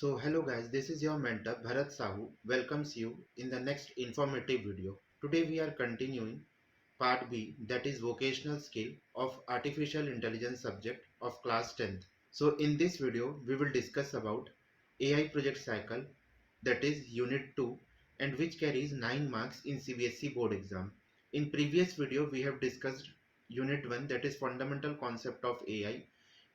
So hello guys, this is your mentor Bharat Sahu welcomes you in the next informative video. Today we are continuing part B, that is vocational skill of artificial intelligence subject of class 10th. So in this video we will discuss about AI project cycle, that is unit 2, and which carries 9 marks in CBSE board exam. In previous video we have discussed unit 1, that is fundamental concept of AI.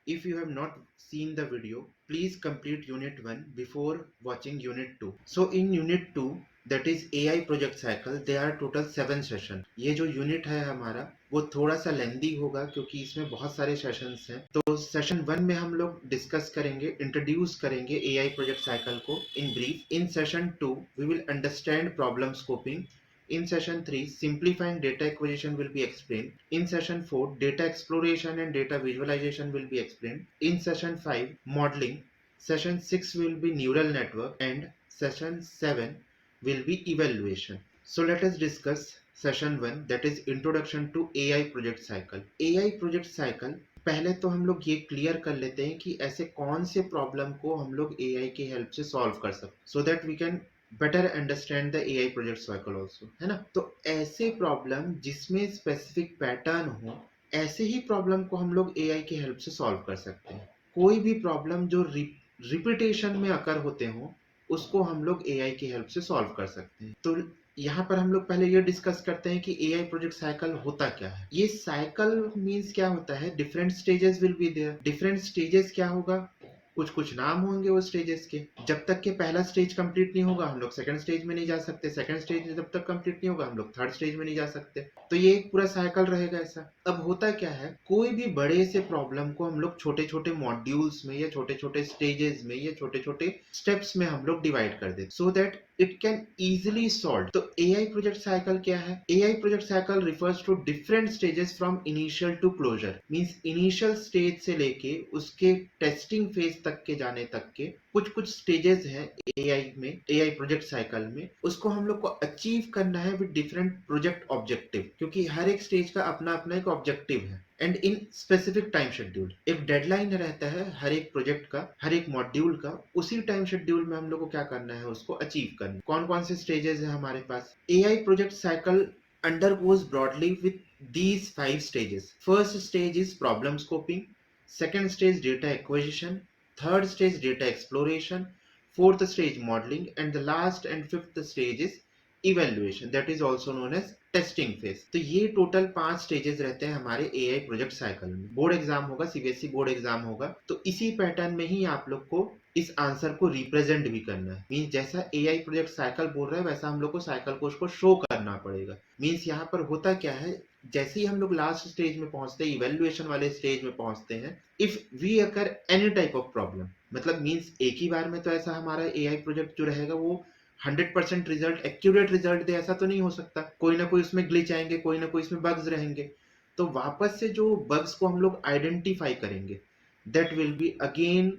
If you have not seen the video, please complete unit 1 before watching unit 2. So in unit 2, that is AI project cycle, there are total 7 session. ये जो unit है हमारा वो थोड़ा सा लेंदी होगा क्योंकि इसमें बहुत सारे सेशंस हैं. तो सेशन 1 में हम लोग डिस्कस करेंगे, इंट्रोड्यूस करेंगे AI प्रोजेक्ट साइकिल को in brief. In session 2 we will understand problem scoping. In session 3, simplifying data acquisition will be explained. In session 4, data exploration and data visualization will be explained. In session 5, modeling. Session 6 will be neural network and session 7 will be evaluation. So let us discuss session 1, that is introduction to AI project cycle. AI project cycle पहले तो हम लोग ये clear कर लेते हैं कि ऐसे कौन से प्रॉब्लम को हम लोग AI की हेल्प से सॉल्व कर सकते, so that we can better understand the AI project cycle also, है ना. तो ऐसे प्रॉब्लम जिसमें स्पेसिफिक पैटर्न हो, ऐसे ही प्रॉब्लम को हम लोग एआई की हेल्प से सॉल्व कर सकते हैं. कोई भी प्रॉब्लम जो रिपीटेशन में अकर होते हो उसको हम लोग एआई की हेल्प से सॉल्व कर सकते हैं. तो यहाँ पर हम लोग पहले ये डिस्कस करते हैं कि एआई प्रोजेक्ट साइकिल होता क्या है. ये साइकिल मींस क्या होता है, different stages will be there. Different stages क्या होगा, कुछ कुछ नाम होंगे वो स्टेजेस के. जब तक के पहला स्टेज कंप्लीट नहीं होगा हम लोग सेकंड स्टेज में नहीं जा सकते, सेकंड स्टेज जब तक कंप्लीट नहीं होगा हम लोग थर्ड स्टेज में नहीं जा सकते. तो ये एक पूरा साइकिल रहेगा ऐसा. अब होता क्या है, कोई भी बड़े से प्रॉब्लम को हम लोग छोटे छोटे मॉड्यूल्स में या छोटे छोटे स्टेजेस में या छोटे छोटे स्टेप्स में हम लोग डिवाइड कर देते, so that it can easily solve. तो एआई प्रोजेक्ट साइकिल क्या है, AI project cycle refers to different stages from initial to closure. Means initial stage से लेके उसके टेस्टिंग फेज तक के जाने तक के कुछ कुछ स्टेजेस हैं एआई में, एआई प्रोजेक्ट साइकिल में. उसको हम लोग को अचीव करना है विद डिफरेंट प्रोजेक्ट ऑब्जेक्टिव, क्योंकि हर एक स्टेज का अपना अपना एक ऑब्जेक्टिव है and in specific time schedule. एक डेडलाइन रहता है हर एक प्रोजेक्ट का, हर एक मॉड्यूल का. उसी टाइम शेड्यूल में हम लोग को क्या करना है, उसको अचीव करना. कौन कौन से स्टेजेस है हमारे पास, AI project cycle undergoes broadly with these 5 stages. First stage is problem scoping, second stage data acquisition, third stage data exploration, fourth stage modeling, and the last and fifth stage is evaluation, that is also known as testing phase. तो ये total 5 stages रहते हैं हमारे AI project cycle में. Board exam होगा, CBSE board exam होगा, तो इसी पैटर्न में ही आप लोग को इस आंसर को रिप्रेजेंट भी करना है. मींस जैसा एआई प्रोजेक्ट साइकिल बोल रहा है वैसा हम लोग को साइकिल को उसको शो करना पड़ेगा. मींस यहाँ पर होता क्या है, जैसे ही हम लोग लास्ट स्टेज में पहुंचते हैं, इवेल्युएशन वाले स्टेज में पहुंचते हैं, if we occur any type of problem, मतलब मींस एक ही बार में तो ऐसा हमारा एआई प्रोजेक्ट जो रहेगा वो 100% रिजल्ट, एक्यूरेट रिजल्ट दे, ऐसा तो नहीं हो सकता. कोई ना कोई उसमें ग्लिच आएंगे, कोई ना कोई इसमें बग्स रहेंगे. तो वापस से जो बग्स को हम लोग आइडेंटिफाई करेंगे, that will be again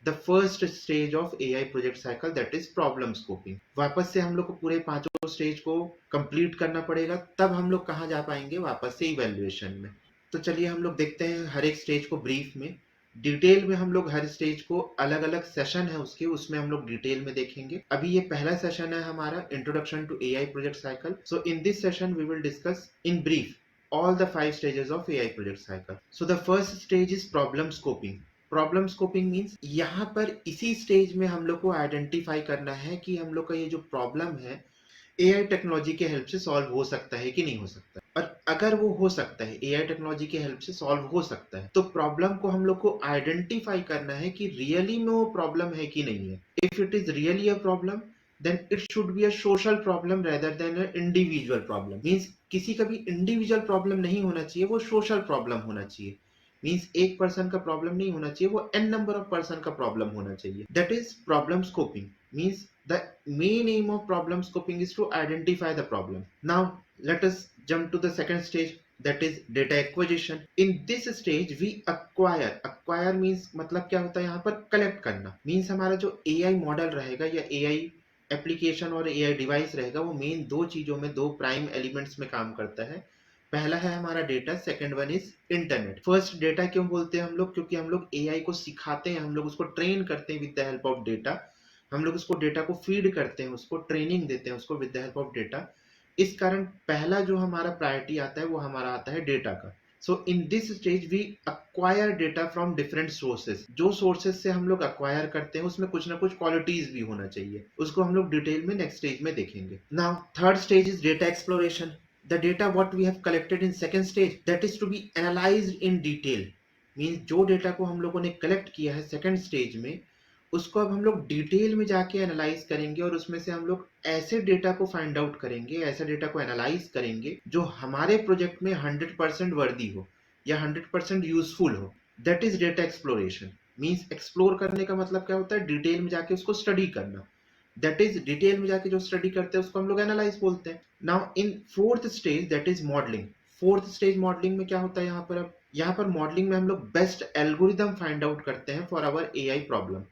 the first stage of AI project cycle, that is problem scoping. वापस से हम लोग को पूरे पांचों स्टेज को कंप्लीट करना पड़ेगा, तब हम लोग कहाँ जा पाएंगे, वापस से इवेल्युएशन में. तो चलिए हम लोग देखते हैं हर एक स्टेज को ब्रीफ में. डिटेल में हम लोग हर स्टेज को, अलग अलग सेशन है उसके, उसमें हम लोग डिटेल में देखेंगे. अभी ये पहला सेशन है हमारा introduction to AI project cycle. So in this session we will discuss in brief all the 5 stages of AI project cycle. So the first stage is problem scoping. Problem scoping means यहाँ पर इसी stage में हम लोग को identify करना है कि हम लोग का ये जो प्रॉब्लम है एआई टेक्नोलॉजी के हेल्प से सॉल्व हो सकता है कि नहीं हो सकता. और अगर वो हो सकता है, एआई टेक्नोलॉजी के हेल्प से सॉल्व हो सकता है, तो प्रॉब्लम को हम लोग को आइडेंटिफाई करना है कि रियली में वो प्रॉब्लम है कि नहीं है. If it is really a problem, then it should be a social problem rather than an individual problem. Means किसी का भी इंडिविजुअल प्रॉब्लम नहीं होना चाहिए, वो सोशल प्रॉब्लम होना चाहिए. मीन्स एक पर्सन का प्रॉब्लम नहीं होना चाहिए, वो n नंबर ऑफ पर्सन का प्रॉब्लम होना चाहिए. That is problem scoping. Means the main aim of problem scoping is to identify the problem. Now let us jump to the second stage, that is data acquisition. In this stage we acquire means मतलब क्या होता है यहाँ पर, collect करना. Means हमारा जो AI model रहेगा या AI एप्लीकेशन और AI डिवाइस रहेगा, वो मेन दो चीजों में, दो प्राइम एलिमेंट्स में काम करता है. पहला है हमारा data, second one is internet. First data क्यों बोलते हैं हम लोग? क्योंकि हम लोग एआई को सिखाते हैं, हम लोग उसको ट्रेन करते हैं with the help of data. हम लोग उसको डेटा को फीड करते हैं, उसको ट्रेनिंग देते हैं उसको with the help of data. इस कारण पहला जो हमारा प्रायोरिटी आता है वो हमारा आता है डेटा का। So in this stage we acquire data from different sources. जो सोर्सेज से हम लोग अक्वायर करते हैं उसमें कुछ ना कुछ क्वालिटीज भी होना चाहिए, उसको हम लोग डिटेल में नेक्स्ट स्टेज में देखेंगे। Now third stage is data exploration. The data what we have collected in second stage, that is to be analyzed in detail, means जो डेटा को हम लोगों ने कलेक्ट किया है सेकंड स्टेज में, उसको अब हम लोग डिटेल में जाके एनालाइज करेंगे और उसमें से हम लोग ऐसे डेटा को फाइंड आउट करेंगे, ऐसे डेटा को एनालाइज करेंगे जो हमारे प्रोजेक्ट में 100% वर्दी हो या 100% यूजफुल हो। That is data exploration. Means explore करने का मतलब क्या होता है? डिटेल में जाके उसको स्टडी करना। दैट इज डिटेल में जाके जो स्टडी करते हैं उसको हम लोग एनालाइज बोलते हैं। Now in fourth stage that is modelling. Fourth stage modelling में क्या होता है? यहाँ पर अब यहाँ पर मॉडलिंग में हम लोग बेस्ट एल्गोरिदम फाइंड आउट करते हैं for our AI problem.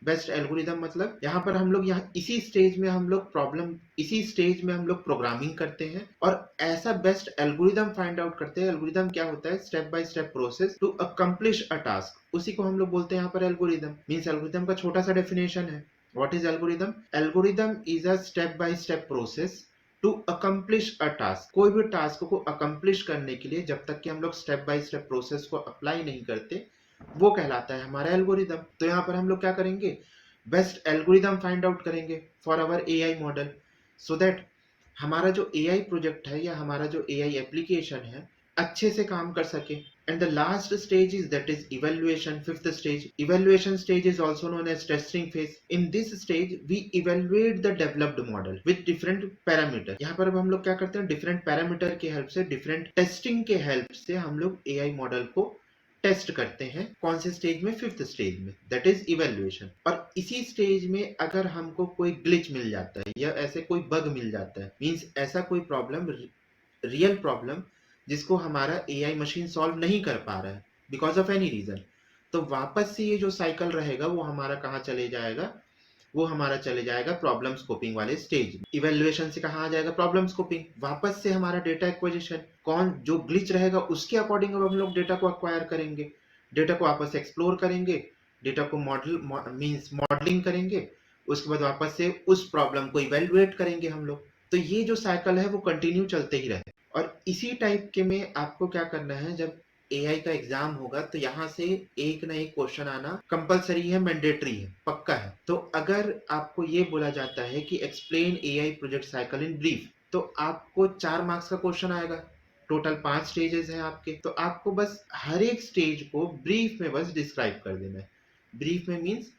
Best algorithm मतलब यहाँ पर हम लोग यहाँ इसी स्टेज में हम लोग प्रॉब्लम, इसी स्टेज में हम लोग प्रोग्रामिंग करते हैं और ऐसा बेस्ट एल्गोरिदम फाइंड आउट करते हैं। एल्गोरिदम क्या होता है? Step by step process to accomplish a task, उसी को हम लोग बोलते हैं यहाँ पर एल्गोरिदम। मीन्स एल्गोरिदम का छोटा सा डेफिनेशन है। What is algorithm? Algorithm is a step by step process to accomplish a task। कोई भी टास्क को accomplish करने के लिए जब तक कि हम लोग स्टेप बाय स्टेप प्रोसेस को अप्लाई नहीं करते, वो कहलाता है हमारा एल्गोरिदम। तो यहाँ पर हम लोग क्या करेंगे? बेस्ट एल्गोरिदम फाइंड आउट करेंगे for our AI model, so that हमारा जो एआई प्रोजेक्ट है या हमारा जो एआई एप्लीकेशन है अच्छे से काम कर सके। And the last stage is that is evaluation, fifth stage. Evaluation stage is also known as testing phase. In this stage, we evaluate the developed model with different parameter। यहाँ पर अब हम लोग क्या करते हैं? different parameter के help से, different testing के help से हम लोग AI model को टेस्ट करते हैं। कौन से स्टेज में? फिफ्थ स्टेज में, दैट इज इवेल्युएशन। और इसी स्टेज में अगर हमको कोई ग्लिच मिल जाता है या ऐसे कोई बग मिल जाता है, मीन्स ऐसा कोई प्रॉब्लम, रियल प्रॉब्लम जिसको हमारा एआई मशीन सॉल्व नहीं कर पा रहा है बिकॉज ऑफ एनी रीजन, तो वापस से ये जो साइकिल रहेगा वो हमारा कहाँ चले जाएगा? वो हमारा चले जाएगा प्रॉब्लम स्कोपिंग वाले स्टेज में। इवेल्युएशन से कहाँ आ जाएगा? Problem scoping. वापस से हमारा डेटा एक्विजिशन, कौन जो ग्लिच रहेगा उसके अकॉर्डिंग अब हम लोग डेटा को अक्वायर करेंगे, डेटा को वापस से एक्सप्लोर करेंगे, डेटा को मॉडल मीन्स मॉडलिंग करेंगे, उसके बाद वापस से उस प्रॉब्लम को इवेल्युएट करेंगे हम लोग। तो ये जो साइकिल है वो कंटिन्यू चलते ही रहे। और इसी टाइप के में आपको क्या करना है? जब एआई का एग्जाम होगा तो यहाँ से एक ना एक क्वेश्चन आना कंपलसरी है, मैंडेटरी है, पक्का है। तो अगर आपको ये बोला जाता है कि explain AI project cycle in brief, तो आपको 4 मार्क्स का क्वेश्चन आएगा। टोटल 5 स्टेजेस हैं आपके, तो आपको बस हर एक स्टेज को ब्रीफ में बस डिस्क्राइब कर देना है। ब्रीफ में मीन्स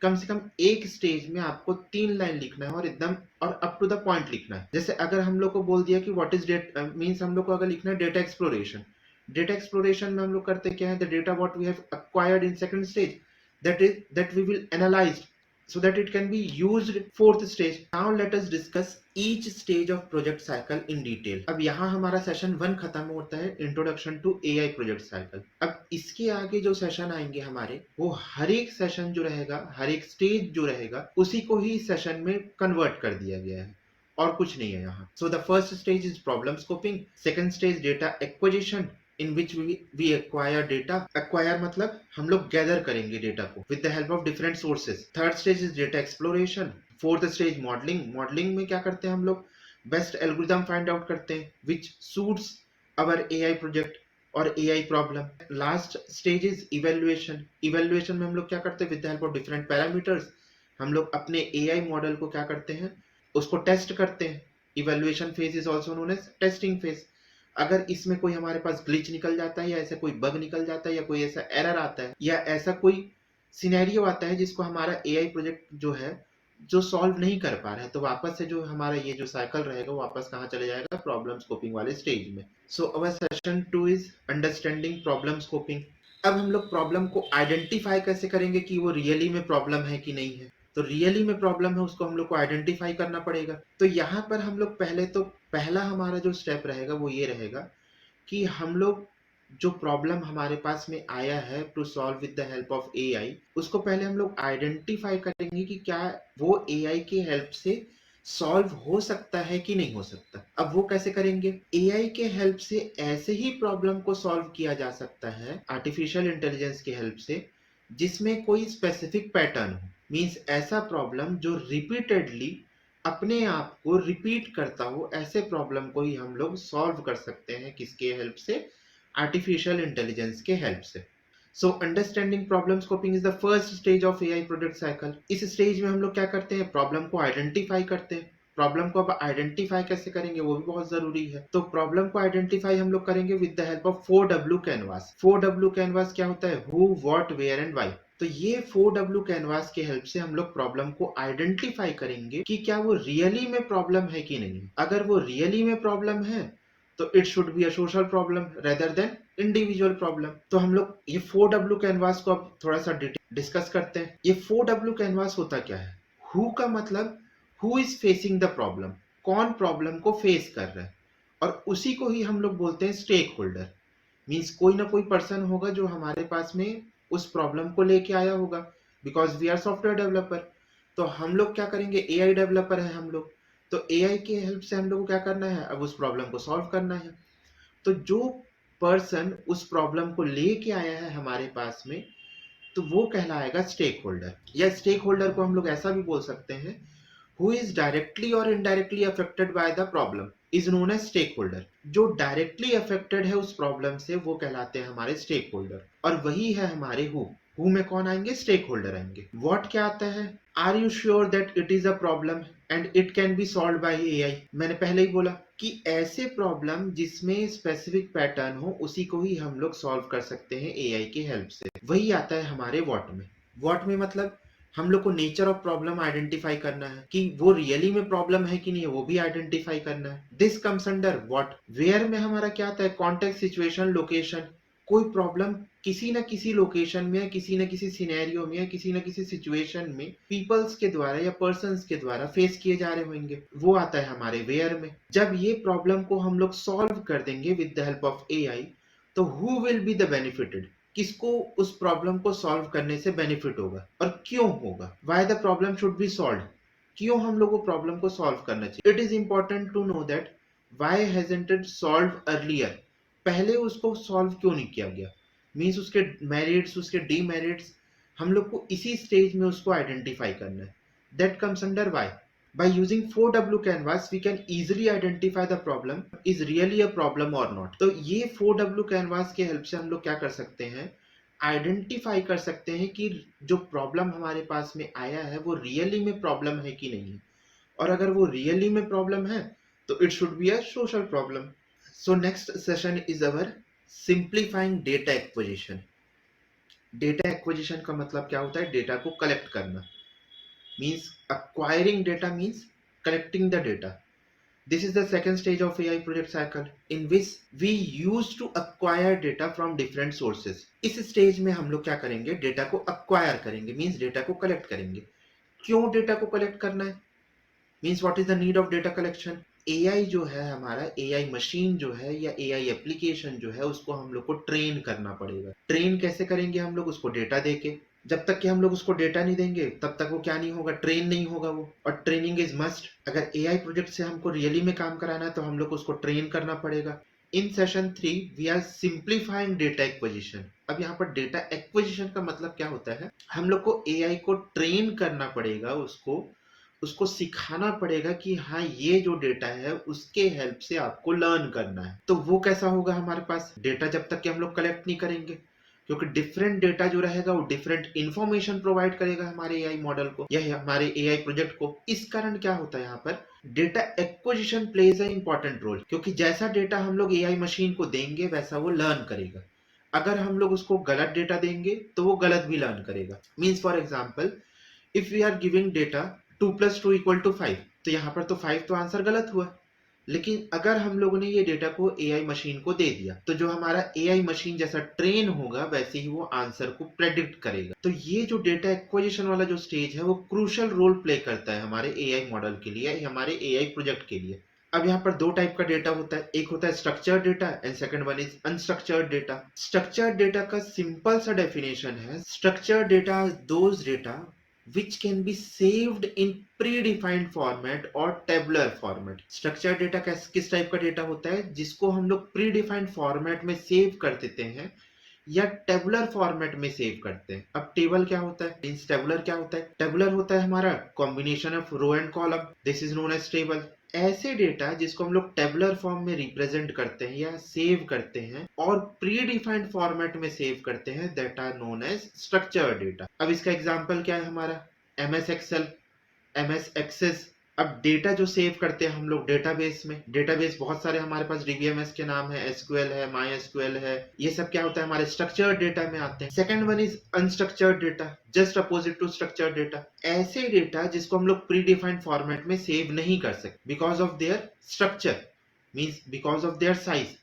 कम से कम एक स्टेज में आपको 3 लाइन लिखना है और एकदम और अप टू द पॉइंट लिखना है। जैसे अगर हम लोग को बोल दिया कि व्हाट इज डेटा, मीन्स हम लोग को अगर लिखना है डेटा एक्सप्लोरेशन। डेटा एक्सप्लोरेशन में हम लोग करते क्या है? The data what we have acquired in second stage, that we will analyse so that it can be used fourth stage. Now let us discuss each stage of project cycle in detail. अब यहाँ हमारा session 1 खत्म होता है, introduction to AI project cycle. अब इसके आगे जो सेशन आएंगे हमारे, वो हर एक सेशन जो रहेगा, हर एक स्टेज जो रहेगा, उसी को ही सेशन में कन्वर्ट कर दिया गया है और कुछ नहीं है यहाँ। So the first stage is problem scoping, second stage data acquisition in which we acquire data। acquire मतलब हम लोग गैदर करेंगे डेटा को with the help of different sources। Third stage is data exploration. Fourth stage modelling. Modelling में क्या करते हैं हम लोग? बेस्ट एल्गोरिथम फाइंड आउट करते हैं which suits our AI project और AI problem. Last stage is evaluation. Evaluation में हम लोग क्या करते हैं? With the help of different parameters हम लोग अपने AI मॉडल को क्या करते हैं? उसको टेस्ट करते हैं। Evaluation phase is also known as testing phase. अगर इसमें कोई हमारे पास ग्लिच निकल जाता है या ऐसा कोई बग निकल जाता है या कोई ऐसा एरर आता है या ऐसा कोई सिनेरियो आता है जिसको हमारा एआई प्रोजेक्ट जो है जो सॉल्व नहीं कर पा रहा है, तो वापस से जो हमारा ये जो साइकिल रहेगा वो वापस कहाँ चले जाएगा? प्रॉब्लम स्कोपिंग वाले स्टेज में। So our session 2 is understanding problem scoping. अब हम लोग प्रॉब्लम को आइडेंटिफाई कैसे करेंगे कि वो रियली में प्रॉब्लम है कि नहीं है? तो रियली में प्रॉब्लम है उसको हम लोग को आइडेंटिफाई करना पड़ेगा। तो यहाँ पर हम लोग पहला हमारा जो स्टेप रहेगा वो ये रहेगा कि हम लोग जो प्रॉब्लम हमारे पास में आया है to solve with the help of AI, उसको पहले हम लोग आइडेंटिफाई करेंगे कि क्या वो एआई की हेल्प से सॉल्व हो सकता है कि नहीं हो सकता। अब वो कैसे करेंगे? एआई के हेल्प से ऐसे ही प्रॉब्लम को सॉल्व किया जा सकता है आर्टिफिशियल इंटेलिजेंस की हेल्प से, जिसमें कोई स्पेसिफिक पैटर्न हो। मीन्स ऐसा प्रॉब्लम जो रिपीटेडली अपने आप को रिपीट करता हो, ऐसे प्रॉब्लम को ही हम लोग सॉल्व कर सकते हैं। किसके हेल्प से? आर्टिफिशियल इंटेलिजेंस के हेल्प से। So understanding problem scoping is the first stage of AI product cycle. इस स्टेज में हम लोग क्या करते हैं? प्रॉब्लम को आइडेंटिफाई करते हैं। प्रॉब्लम को अब आइडेंटिफाई कैसे करेंगे वो भी बहुत जरूरी है। तो प्रॉब्लम को आइडेंटिफाई हम लोग करेंगे with the help of 4W canvas. 4W canvas क्या होता है? Who, what, where and why. तो ये 4W कैनवास के हेल्प से हम लोग प्रॉब्लम को आइडेंटिफाई करेंगे कि क्या वो रियली में प्रॉब्लम है कि नहीं। अगर वो रियली में प्रॉब्लम है तो it should be a social problem rather than individual problem. तो हम लोग ये 4W कैनवास को अब थोड़ा सा डिस्कस करते हैं। ये 4W कैनवास होता क्या है? हु का मतलब who is facing the problem, कौन प्रॉब्लम को फेस कर रहा है, और उसी को ही हम लोग बोलते हैं स्टेक होल्डर। मीन्स कोई ना कोई पर्सन होगा जो हमारे पास में उस प्रॉब्लम को लेके आया होगा, because we are software developer. तो हम लोग क्या करेंगे? एआई डेवलपर है हम लोग, तो एआई के हेल्प से हम लोग को क्या करना है? अब उस प्रॉब्लम को सॉल्व करना है। तो जो पर्सन उस प्रॉब्लम को लेके आया है हमारे पास में, तो वो कहलाएगा स्टेक होल्डर। या स्टेक होल्डर को हम लोग ऐसा भी बोल सकते हैं, who is directly or indirectly affected by the problem is known as stakeholder। जो डायरेक्टली अफेक्टेड है उस प्रॉब्लम से वो कहलाते हैं हमारे स्टेक होल्डर, और वही है हमारे हु में कौन आएंगे? स्टेक होल्डर आएंगे। व्हाट क्या आता है? Are you sure that it is a problem and it can be solve by AI. मैंने पहले ही बोला कि ऐसे प्रॉब्लम जिसमें स्पेसिफिक पैटर्न हो उसी को ही हम लोग सॉल्व कर सकते हैं एआई की हेल्प से। वही आता है हमारे व्हाट में। व्हाट में मतलब हम लोग को नेचर ऑफ प्रॉब्लम आइडेंटिफाई करना है कि वो रियली में प्रॉब्लम है कि नहीं है, वो भी आइडेंटिफाई करना है। This comes under what. Where में हमारा क्या आता है? Context, situation, location. कोई प्रॉब्लम किसी न किसी लोकेशन में, किसी न किसी सिनेरियो में, किसी न किसी सिचुएशन में पीपल्स के द्वारा या पर्संस के द्वारा फेस किए जा रहे होंगे, वो आता है हमारे वेयर में। जब ये प्रॉब्लम को हम लोग सॉल्व कर देंगे with the help of AI, तो who will be the benefited? किसको उस प्रॉब्लम को सॉल्व करने से बेनिफिट होगा और क्यों होगा? Why the problem should be solved? क्यों हम लोग को प्रॉब्लम को सॉल्व करना चाहिए? It is important to know that why hasn't it solve earlier. पहले उसको सॉल्व क्यों नहीं किया गया? मीन्स उसके मेरिट्स, उसके डीमेरिट्स, हम लोग को इसी स्टेज में उसको आइडेंटिफाई करना है। That comes under why. By using 4W canvas, we can easily identify the problem is really a problem or not। तो ये 4W canvas के हेल्प से हम लोग क्या कर सकते हैं? आइडेंटिफाई कर सकते हैं कि जो प्रॉब्लम हमारे पास में आया है वो रियली में प्रॉब्लम है कि नहीं, और अगर वो रियली में प्रॉब्लम है तो it should be a social problem. So next session is our simplifying data acquisition. Data acquisition का मतलब क्या होता है? डेटा को कलेक्ट करना। Means acquiring data means collecting the data। This is the second stage of AI project cycle in which we used to acquire data from different sources। इस stage में हम लोग क्या करेंगे? डेटा को acquire करेंगे, मीन्स डेटा को collect करेंगे। क्यों डेटा को कलेक्ट करना है? Means what is the need of data collection? AI जो है हमारा, एआई मशीन जो है या एआई एप्लीकेशन जो है, उसको हम लोग को ट्रेन करना पड़ेगा। ट्रेन कैसे करेंगे हम लोग? उसको डेटा देके। जब तक कि हम लोग उसको डेटा नहीं देंगे तब तक वो क्या नहीं होगा? ट्रेन नहीं होगा वो। और ट्रेनिंग इज मस्ट। अगर एआई प्रोजेक्ट से हमको रियली में काम कराना है तो हम लोग को उसको ट्रेन करना पड़ेगा। In session 3 we are simplifying data acquisition. अब यहाँ पर डेटा एक्विजिशन का मतलब क्या होता है? हम लोग को एआई को ट्रेन करना पड़ेगा, उसको उसको सिखाना पड़ेगा कि हाँ ये जो डेटा है उसके हेल्प से आपको लर्न करना है। तो वो कैसा होगा हमारे पास? डेटा जब तक कि हम लोग कलेक्ट नहीं करेंगे, क्योंकि डिफरेंट डेटा जो रहेगा वो डिफरेंट इंफॉर्मेशन प्रोवाइड करेगा हमारे एआई मॉडल को या हमारे एआई प्रोजेक्ट को। इस कारण क्या होता है यहाँ पर? Data acquisition plays a important role, क्योंकि जैसा डेटा हम लोग एआई मशीन को देंगे वैसा वो लर्न करेगा। अगर हम लोग उसको गलत डेटा देंगे तो वो गलत भी लर्न करेगा। Means for example, if we are giving data 2+2=5, तो यहाँ पर तो 5 तो आंसर गलत हुआ। लेकिन अगर हम लोगों ने ये डेटा को एआई मशीन को दे दिया तो जो हमारा एआई मशीन जैसा ट्रेन होगा वैसे ही वो आंसर को प्रेडिक्ट करेगा। तो ये जो डेटा एक्विजिशन वाला जो स्टेज है वो क्रूशियल रोल प्ले करता है हमारे एआई मॉडल के लिए, हमारे एआई प्रोजेक्ट के लिए। अब यहाँ पर दो टाइप का डेटा होता है, एक होता है structured data and second one is unstructured data. Structured data का सिंपल सा डेफिनेशन है, structured data those data which can be saved in predefined format or tabular format. Structure data किस टाइप का डेटा होता है जिसको हम लोग प्रीडिफाइंड फॉर्मेट में सेव कर देते हैं या टेबुलर फॉर्मेट में सेव करते हैं। अब टेबल क्या होता है, मींस टेबुलर क्या होता है, टेबुलर होता है हमारा combination of row and column, this is known as table. ऐसे डेटा जिसको हम लोग टेबुलर फॉर्म में रिप्रेजेंट करते हैं या सेव करते हैं और प्री डिफाइंड फॉर्मेट में सेव करते हैं, that are known as structured data. अब इसका एग्जांपल क्या है हमारा, एमएस एक्सेल, एमएस एक्सेस। अब डेटा जो सेव करते हैं हम लोग डेटाबेस में, डेटाबेस बहुत सारे हमारे पास डीबीएमएस के नाम है, एसक्यूएल है, माई एसक्यूएल है, ये सब क्या होता है हमारे स्ट्रक्चर्ड डेटा में आते हैं। Second one is unstructured data, just opposite to structured data. ऐसे डेटा जिसको हम लोग प्री डिफाइंड फॉर्मेट में सेव नहीं कर सकते because of their structure, means because of their size,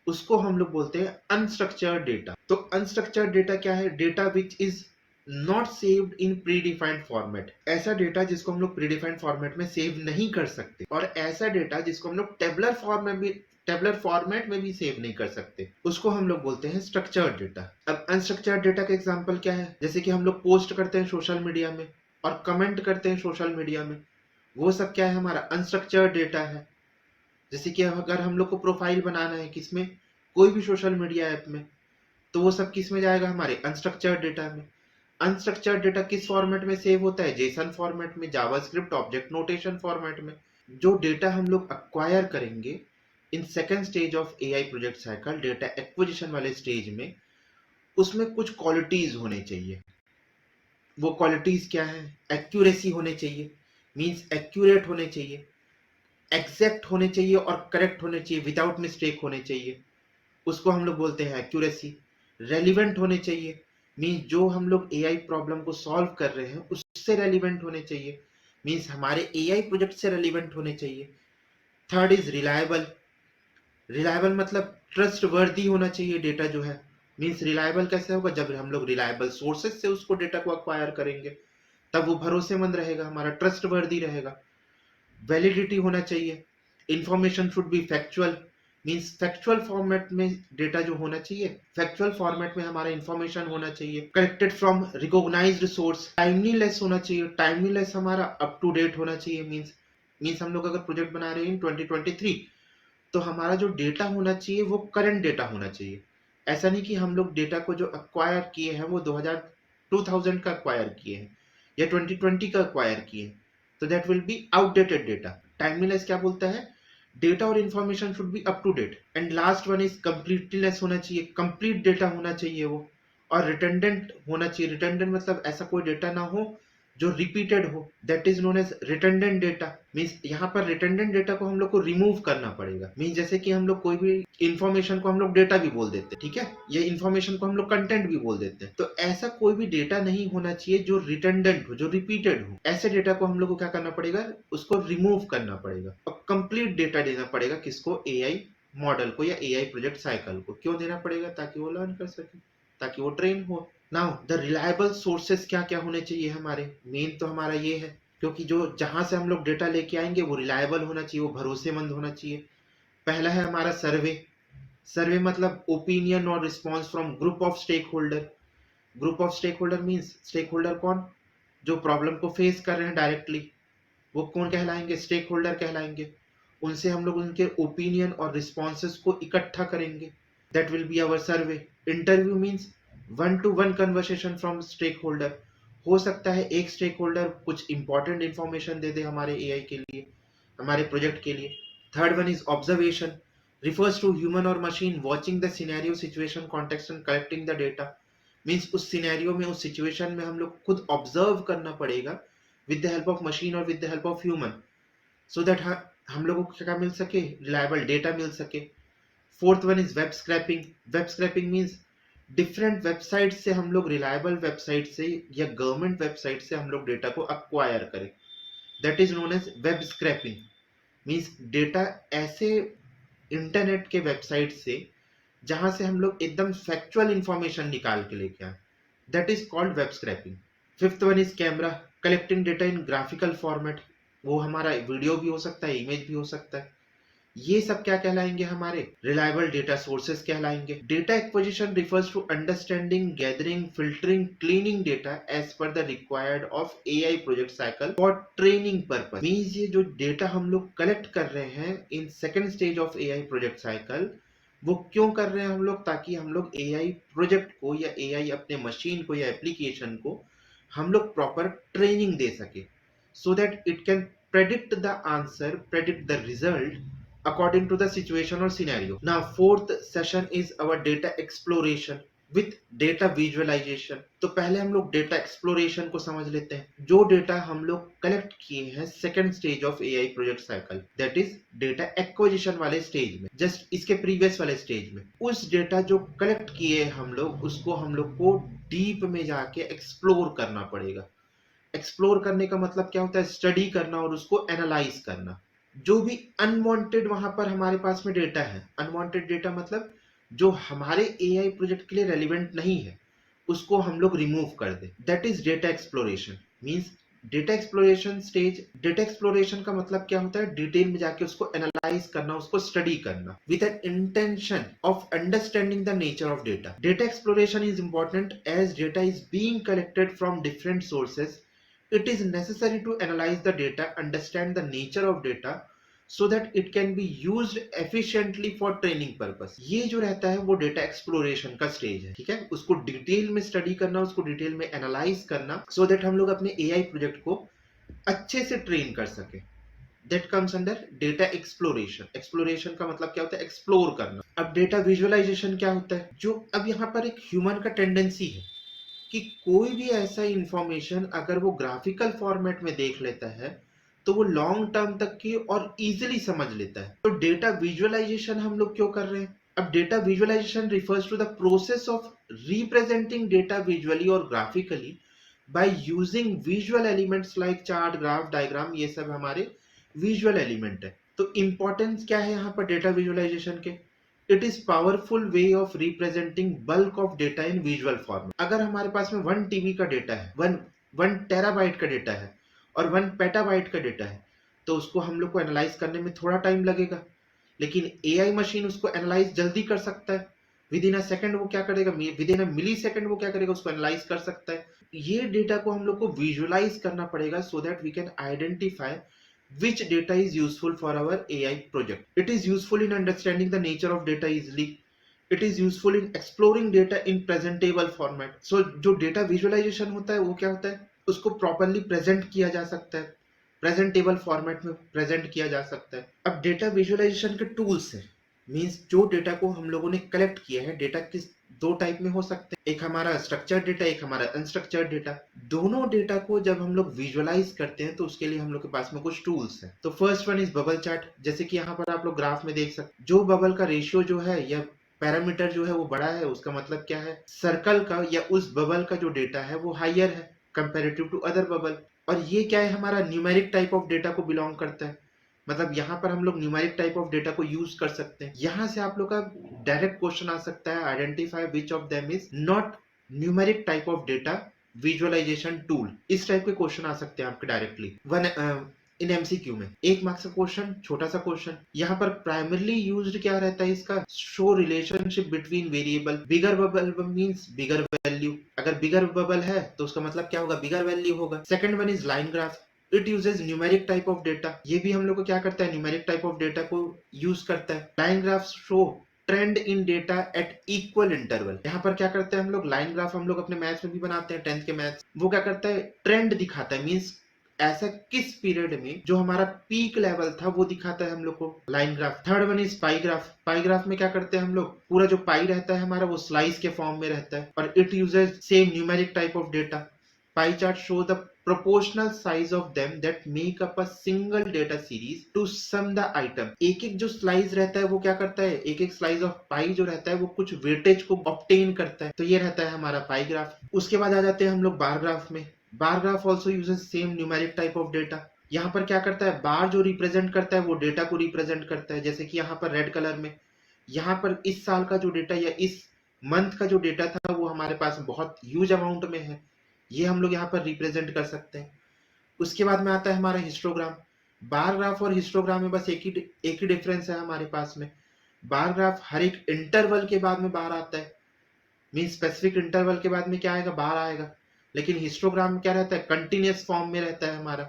उसको हम लोग बोलते हैं अनस्ट्रक्चर्ड डेटा। तो अनस्ट्रक्चर्ड डेटा क्या है, data which is not saved in predefined format, ऐसा डेटा जिसको हम लोग प्रीडिफाइंड फॉर्मेट में सेव नहीं कर सकते, और ऐसा डेटा जिसको हम लोग टेबुलर फॉर्मेट में भी सेव नहीं कर सकते, उसको हम लोग बोलते हैं स्ट्रक्चर्ड डेटा। अब अनस्ट्रक्चर्ड डेटा का एग्जांपल क्या है, जैसे कि हम लोग पोस्ट करते हैं सोशल मीडिया में और कमेंट करते हैं सोशल मीडिया में, वो सब क्या है हमारा अनस्ट्रक्चर्ड डेटा है। जैसे कि अगर हम लोग को प्रोफाइल बनाना है किसमें, कोई भी सोशल मीडिया ऐप में, तो वो सब किस में जाएगा, हमारे अनस्ट्रक्चर्ड डेटा में। अनस्ट्रक्चर्ड डेटा किस फॉर्मेट में सेव होता है, जेसन फॉर्मेट में, जावास्क्रिप्ट ऑब्जेक्ट नोटेशन फॉर्मेट में। जो डेटा हम लोग अक्वायर करेंगे इन second stage of AI project cycle, data acquisition वाले स्टेज में, उसमें कुछ क्वालिटीज होने चाहिए। वो क्वालिटीज क्या है, एक्यूरेसी होने चाहिए, मींस एक्यूरेट होने चाहिए, एग्जैक्ट होने चाहिए और करेक्ट होने चाहिए, विदाउट मिस्टेक होने चाहिए, उसको हम लोग बोलते हैं एक्यूरेसी। रेलिवेंट होने चाहिए, मीन्स जो हम लोग एआई प्रॉब्लम को सॉल्व कर रहे हैं उससे रेलिवेंट होने चाहिए, मीन्स हमारे एआई प्रोजेक्ट से रेलिवेंट होने चाहिए। थर्ड इज रिलायबल, रिलायबल मतलब ट्रस्ट वर्दी होना चाहिए डेटा जो है, मीन्स रिलायबल कैसे होगा, जब हम लोग रिलायबल सोर्सेज से उसको डेटा को अक्वायर करेंगे तब वो भरोसेमंद रहेगा, हमारा ट्रस्ट वर्दी रहेगा। वैलिडिटी होना चाहिए, information should B factual, means factual format में डेटा जो होना चाहिए, फैक्चुअल फॉर्मेट में हमारा इंफॉर्मेशन होना चाहिए, कलेक्टेड फ्रॉम रिकॉग्नाइज्ड सोर्स, टाइमलीलेस होना चाहिए, टाइमलीलेस हमारा अप टू डेट होना चाहिए, मींस मींस हम लोग अगर प्रोजेक्ट बना रहे हैं इन 2023, तो हमारा जो डेटा होना चाहिए वो करंट डेटा होना चाहिए। ऐसा नहीं कि हम लोग डेटा को जो अक्वायर किए हैं वो 2000 का अक्वायर किए हैं या 2020 का अक्वायर किए हैं, तो that will be outdated data. Timeliness क्या बोलता है, डेटा और information should be up to date. And last one is completeness होना चाहिए, कंप्लीट डेटा होना चाहिए वो, और रिटर्डेंट होना चाहिए। रिटर्डेंट मतलब ऐसा कोई डेटा ना हो जो रिपीटेड हो, that is known as redundant data. Means यहाँ पर रिटर्डेंट डेटा को हम लोग को रिमूव करना पड़ेगा, मीन्स जैसे कि हम लोग कोई भी इंफॉर्मेशन को हम लोग डेटा भी बोल देते हैं, ठीक है, ये इंफॉर्मेशन को हम लोग कंटेंट भी बोल देते हैं, तो ऐसा कोई भी डेटा नहीं होना चाहिए जो रिटर्डेंट हो, जो रिपीटेड हो। ऐसे डेटा को हम लोग को क्या करना पड़ेगा, उसको रिमूव करना पड़ेगा और कंप्लीट डेटा देना पड़ेगा, किसको, एआई मॉडल को या एआई प्रोजेक्ट साइकिल को। क्यों देना पड़ेगा, ताकि वो लर्न कर सके, ताकि वो ट्रेन हो। नाउ द रिलायबल सोर्सेस क्या क्या होने चाहिए हमारे, मेन तो हमारा ये है, क्योंकि जो जहां से हम लोग डेटा लेके आएंगे वो रिलायबल होना चाहिए, वो भरोसेमंद होना चाहिए। पहला है हमारा सर्वे, सर्वे मतलब ओपिनियन और response from group of stakeholder. Group of stakeholder means stakeholder कौन, जो प्रॉब्लम को फेस कर रहे हैं डायरेक्टली, वो कौन कहलाएंगे, स्टेक होल्डर कहलाएंगे। उनसे हम लोग उनके ओपिनियन और रिस्पॉन्सेस को इकट्ठा करेंगे, that will be our survey. Interview means one to one conversation from stakeholder, हो सकता है एक स्टेक होल्डर कुछ इंपॉर्टेंट इंफॉर्मेशन दे दे हमारे एआई के लिए, हमारे प्रोजेक्ट के लिए। Third one is observation, refers to human or machine watching the scenario, situation, context and collecting the data। Means उस सिनेरियो में, उस सिचुएशन में हम लोग खुद ऑब्जर्व करना पड़ेगा with the help of machine और with the help of human, so that हम लोगों को क्या मिल सके, रिलायबल डेटा मिल सके। Fourth one is web scrapping. Web scraping means different website से हम लोग, रिलायबल वेबसाइट से या गवर्नमेंट वेबसाइट से हम लोग डेटा को अक्वायर करें, that is known as web scraping. Means data ऐसे इंटरनेट के वेबसाइट से जहां से हम लोग एकदम फैक्चुअल इंफॉर्मेशन निकाल के लेके आए, that is called web scrapping. Fifth one is camera, collecting data in graphical format, वो हमारा वीडियो भी हो सकता है, इमेज भी हो सकता है, ये सब क्या कहलाएंगे? हमारे रिलायबल डेटा सोर्सेस कहलाएंगे। Data acquisition refers to understanding, gathering, filtering, cleaning data as per the required of AI project cycle for training purpose. Means ये जो डेटा हम लोग कलेक्ट कर रहे हैं in second stage of AI project cycle, वो क्यों कर रहे हैं हम लोग? ताकि हम लोग एआई प्रोजेक्ट को या एआई अपने मशीन को या एप्लीकेशन को हम लोग प्रॉपर ट्रेनिंग दे सके, so that it can predict the answer, predict the result according to the situation or scenario. Now, fourth session is our data exploration with data visualization. तो पहले हम लोग डेटा एक्सप्लोरेशन को समझ लेते हैं। जो डेटा हम लोग कलेक्ट किए हैं second stage of AI project cycle, that is data acquisition वाले स्टेज में, जस्ट इसके प्रीवियस वाले स्टेज में, उस डेटा जो कलेक्ट किए हम लोग, उसको हम लोग को डीप में जाके एक्सप्लोर करना पड़ेगा। एक्सप्लोर करने का मतलब क्या होता है? स्टडी करना और उसको एनालाइज करना। जो भी अनवांटेड वहां पर हमारे पास में डेटा है, अनवांटेड डेटा मतलब जो हमारे एआई प्रोजेक्ट के लिए रेलिवेंट नहीं है, उसको हम लोग रिमूव कर दे, that is data exploration. Means data exploration stage, data exploration का मतलब क्या होता है? डिटेल में जाके उसको एनालाइज करना, उसको स्टडी करना with an intention of understanding the nature of data. Data exploration is important as data is being collected from different sources. It is necessary to analyze the data, understand the nature of data, so that it can be used efficiently for training purpose. ये जो रहता है वो data exploration का stage है, ठीक है? उसको डिटेल में स्टडी करना, उसको डिटेल में एनालाइज करना, सो दैट हम लोग अपने एआई प्रोजेक्ट को अच्छे से ट्रेन कर सके। That comes under data exploration. Exploration का मतलब क्या होता है? एक्सप्लोर करना। अब डेटा विजुअलाइजेशन क्या होता है? जो अब यहाँ पर एक ह्यूमन का टेंडेंसी है कि कोई भी ऐसा इंफॉर्मेशन अगर वो ग्राफिकल फॉर्मेट में देख लेता है तो वो लॉन्ग टर्म तक की और इजीली समझ लेता है। तो डेटा विजुअलाइजेशन हम लोग क्यों कर रहे हैं? अब data visualisation refers to the process of representing data visually और graphically by using visual elements like chart, graph, diagram. ये सब हमारे विजुअल एलिमेंट है। तो इंपॉर्टेंस क्या है यहाँ पर डेटा विजुअलाइजेशन के? It is powerful way of representing bulk of data in visual form. अगर हमारे पास में 1 टीबी का डेटा है, वन टेराबाइट का डेटा है और 1 पेटाबाइट का डेटा है, तो उसको हम लोग को एनालाइज करने में थोड़ा टाइम लगेगा, लेकिन एआई मशीन उसको एनालाइज जल्दी कर सकता है। विद इन अ सेकंड वो क्या करेगा? With in a milli second वो क्या करेगा? उसको एनालाइज कर सकता है। ये डेटा को हम लोग को विजुअलाइज करना पड़ेगा so that we can identify which data is useful for our AI project. It is useful in understanding the nature of data easily. It is useful in exploring data in presentable format. So जो data visualization होता है वो क्या होता है? उसको properly present किया जा सकता है, प्रेजेंटेबल फॉर्मेट में प्रेजेंट किया जा सकता है। अब डेटा विजुअलाइजेशन के टूल्स हैं, मींस जो डेटा को हम लोगों ने कलेक्ट किया है, डेटा किस दो टाइप में हो सकते हैं, एक हमारा स्ट्रक्चर्ड डेटा, एक हमारा अनस्ट्रक्चर्ड डेटा। दोनों डेटा को जब हम लोग विजुअलाइज करते हैं तो उसके लिए हम लोग के पास में कुछ टूल्स हैं। तो first one is bubble chart. जैसे कि यहाँ पर आप लोग ग्राफ में देख सकते, जो बबल का रेशियो जो है या पैरामीटर जो है वो बड़ा है, उसका मतलब क्या है? सर्कल का या उस बबल का जो डेटा है वो हायर है कंपेरेटिव टू अदर बबल। और ये क्या है? हमारा न्यूमेरिक टाइप ऑफ डेटा को बिलोंग करता है। मतलब यहाँ पर हम लोग न्यूमेरिक टाइप ऑफ डेटा को यूज कर सकते हैं। यहाँ से आप लोग का डायरेक्ट क्वेश्चन आ सकता है, identify which of them is not numeric type of data visualization tool. इस टाइप के क्वेश्चन आ सकते हैं आपके डायरेक्टली इन एमसीक्यू में। 1 मार्क्स का क्वेश्चन, छोटा सा क्वेश्चन। यहाँ पर प्राइमरली यूज्ड क्या रहता है इसका? Show relationship between variable. Bigger bubble means bigger value. अगर बिगर बबल है तो उसका मतलब क्या होगा? बिगर वैल्यू होगा। Second one is line graph. It uses numeric type of data. ये भी हम लोग को क्या करता है? न्यूमेरिक टाइप ऑफ डेटा को यूज करता है। Line graph show trend in data at equal interval. यहाँ पर क्या करते हैं हम लोग? लाइन ग्राफ हम लोग अपने मैथ्स में भी बनाते हैं, 10th के मैथ्स। वो क्या करता है? ट्रेंड दिखाता है, मींस ऐसा किस पीरियड में जो हमारा पीक लेवल था वो दिखाता है हम लोग को line graph. Third one is pi graph. Pi graph में क्या करते हैं हम लोग? पूरा जो पाई रहता है हमारा वो स्लाइस के फॉर्म में रहता है और it uses same numeric type of data. Pie chart show the proportional size of them that make up a single data series to sum the item. एक एक जो स्लाइस रहता है वो क्या करता है? एक एक स्लाइस ऑफ पाई जो रहता है वो कुछ वेटेज को ऑब्टेन करता है। तो ये रहता है हमारा पाई ग्राफ। उसके बाद आ जाते हैं हम लोग बार ग्राफ में। Bar graph also uses same numeric type of data. यहाँ पर क्या करता है? बार जो रिप्रेजेंट करता है वो डेटा को रिप्रेजेंट करता है। जैसे कि यहाँ पर रेड कलर में, यहाँ पर इस साल का जो डेटा या इस मंथ का जो डेटा था वो हमारे पास बहुत ह्यूज अमाउंट में है, ये हम लोग यहाँ पर रिप्रेजेंट कर सकते हैं। उसके बाद में आता है हमारा हिस्टोग्राम। बार ग्राफ और हिस्टोग्राम में बस एक ही डिफरेंस है हमारे पास में। बार ग्राफ हर एक इंटरवल के बाद में बार आता है, मीन स्पेसिफिक इंटरवल के बाद में क्या आएगा, बार आएगा। लेकिन हिस्टोग्राम क्या रहता है, कंटिन्यूअस फॉर्म में रहता है हमारा,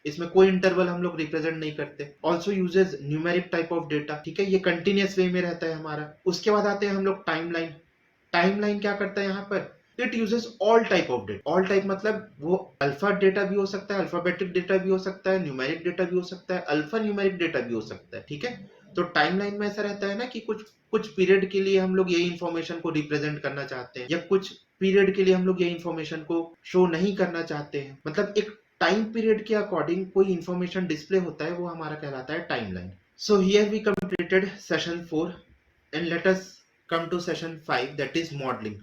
इसमें कोई इंटरवल हम लोग रिप्रेजेंट नहीं करते। Also uses numeric type of data, ठीक है, ये कंटिन्यूअस वे में रहता है हमारा। उसके बाद आते हैं हम लोग टाइमलाइन। टाइमलाइन क्या करता है यहाँ पर, it uses all type of data. All type मतलब वो अल्फा डेटा भी हो सकता है, अल्फाबेटिक डेटा भी हो सकता है, न्यूमेरिक डेटा भी हो सकता है, अल्फा न्यूमेरिक डेटा भी हो सकता है, ठीक है। तो टाइमलाइन में ऐसा रहता है ना कि कुछ कुछ पीरियड के लिए हम लोग ये इंफॉर्मेशन को रिप्रेजेंट करना चाहते हैं, या कुछ पीरियड के लिए हम लोग ये इंफॉर्मेशन को शो नहीं करना चाहते हैं, मतलब एक टाइम पीरियड के अकॉर्डिंग कोई इंफॉर्मेशन डिस्प्ले होता है, वो हमारा कहलाता है timeline. So here we completed session 4 and let us come to session 5, that is modelling.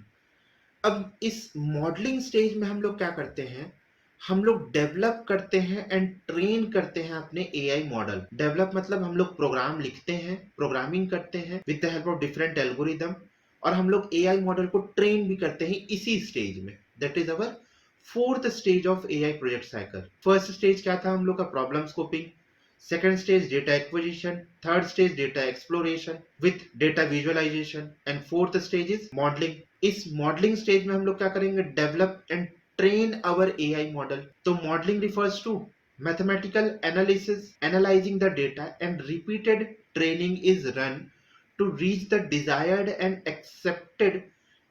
अब इस मॉडलिंग स्टेज में हम लोग क्या करते हैं, हम लोग डेवलप करते हैं एंड ट्रेन करते हैं अपने एआई मॉडल। डेवलप मतलब हम लोग प्रोग्राम लिखते हैं, प्रोग्रामिंग करते हैं with the help of different algorithm, और हम लोग एआई मॉडल को ट्रेन भी करते हैं इसी स्टेज में। That is our fourth stage of AI project cycle. First stage क्या था हम लोग का, problem scoping. Second stage data acquisition, third stage data exploration with data visualization, and fourth stage is modelling. इस मॉडलिंग स्टेज में हम लोग क्या करेंगे, develop and train our AI model. So modeling refers to mathematical analysis, analyzing the data, and repeated training is run to reach the desired and accepted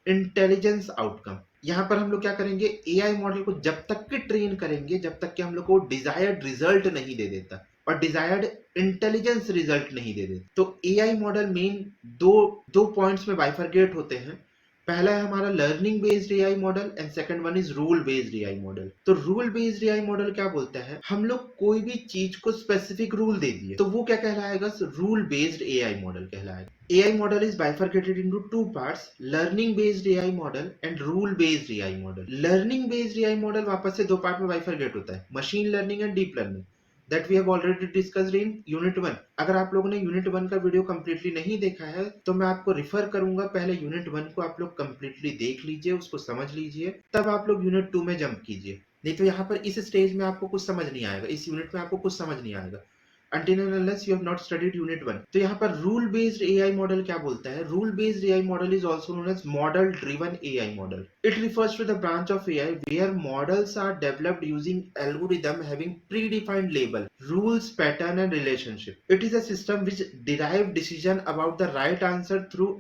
intelligence outcome. यहाँ पर हम लोग क्या करेंगे, AI मॉडल को जब तक के ट्रेन करेंगे जब तक कि हम लोग को डिजायर्ड रिजल्ट नहीं दे देता और डिजायर्ड इंटेलिजेंस रिजल्ट नहीं दे देता। तो AI मॉडल मेन दो दो पॉइंट्स में बाइफरकेट होते हैं। पहला है हमारा learning based AI model and second one is rule based AI model. तो रूल बेस्ड एआई मॉडल क्या बोलता है, हम लोग कोई भी चीज को स्पेसिफिक रूल दे दिए तो वो क्या कहलाएगा, रूल बेस्ड एआई मॉडल कहलाएगा। AI model is bifurcated into two parts, learning based AI model and rule based AI model. Learning based AI model वापस से दो पार्ट में बाइफरकेट होता है, machine learning and deep learning, that we have already discussed in unit 1। अगर आप लोगों ने यूनिट 1 का वीडियो कंप्लीटली नहीं देखा है तो मैं आपको रिफर करूंगा, पहले यूनिट 1 को आप लोग कंप्लीटली देख लीजिए, उसको समझ लीजिए, तब आप लोग यूनिट 2 में जंप कीजिए। नहीं तो यहाँ पर इस स्टेज में आपको कुछ समझ नहीं आएगा, इस यूनिट में आपको कुछ समझ नहीं आएगा until and unless you have not studied unit 1। तो यहाँ पर रूल बेस्ड एआई मॉडल क्या बोलता है, rule based AI model is also known as model driven AI model। It refers to the branch of AI where models are developed using algorithm having predefined label, rules, pattern and relationship। It is a system which derive decision about the right answer through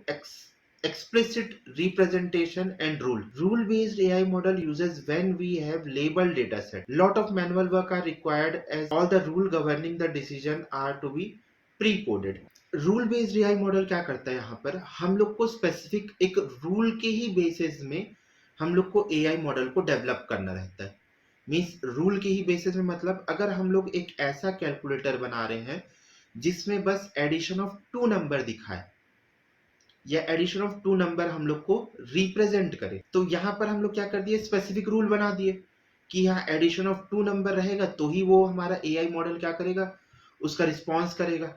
explicit representation and rule based AI model uses when we have labeled data set, lot of manual work are required as all the rule governing the decision are to be pre coded। Rule based AI model क्या करता है, यहाँ पर हम लोग को specific एक rule के ही बेसिस में हम लोग को एआई मॉडल को डेवलप करना रहता है। मीन्स रूल के ही बेसिस में मतलब अगर हम लोग एक ऐसा कैलकुलेटर बना रहे हैं जिसमें बस एडिशन ऑफ टू नंबर दिखाए या एडिशन ऑफ टू नंबर हम लोग को रिप्रेजेंट करे, तो यहाँ पर हम लोग क्या कर दिए, स्पेसिफिक रूल बना दिए कि यहाँ एडिशन ऑफ टू नंबर रहेगा तो ही वो हमारा एआई मॉडल क्या करेगा, उसका रिस्पॉन्स करेगा।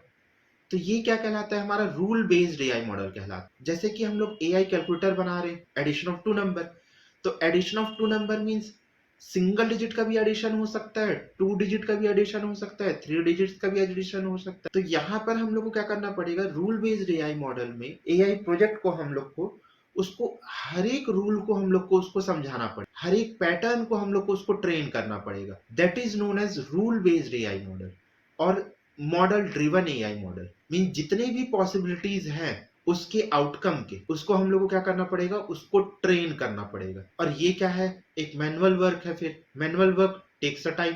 तो ये क्या कहलाता है, हमारा रूल बेस्ड एआई मॉडल कहलाता है। जैसे कि हम लोग एआई कैलकुलेटर बना रहे हैं, एडिशन ऑफ टू नंबर, तो addition of two number means single digit का भी एडिशन हो सकता है, टू डिजिट का भी एडिशन हो सकता है, थ्री डिजिट का भी एडिशन हो सकता है। तो यहाँ पर हम लोग को क्या करना पड़ेगा, रूल बेस्ड एआई मॉडल में एआई प्रोजेक्ट को हम लोग को उसको हर एक रूल को हम लोग को उसको समझाना पड़ेगा, हर एक पैटर्न को हम लोग को उसको ट्रेन करना पड़ेगा। That is known as rule based AI model और model driven AI model. Mean जितने भी पॉसिबिलिटीज हैं उसके आउटकम के, उसको हम लोग को क्या करना पड़ेगा, उसको ट्रेन करना पड़ेगा। और ये क्या है, एक मैनुअल वर्क है, फिर manual work takes a time.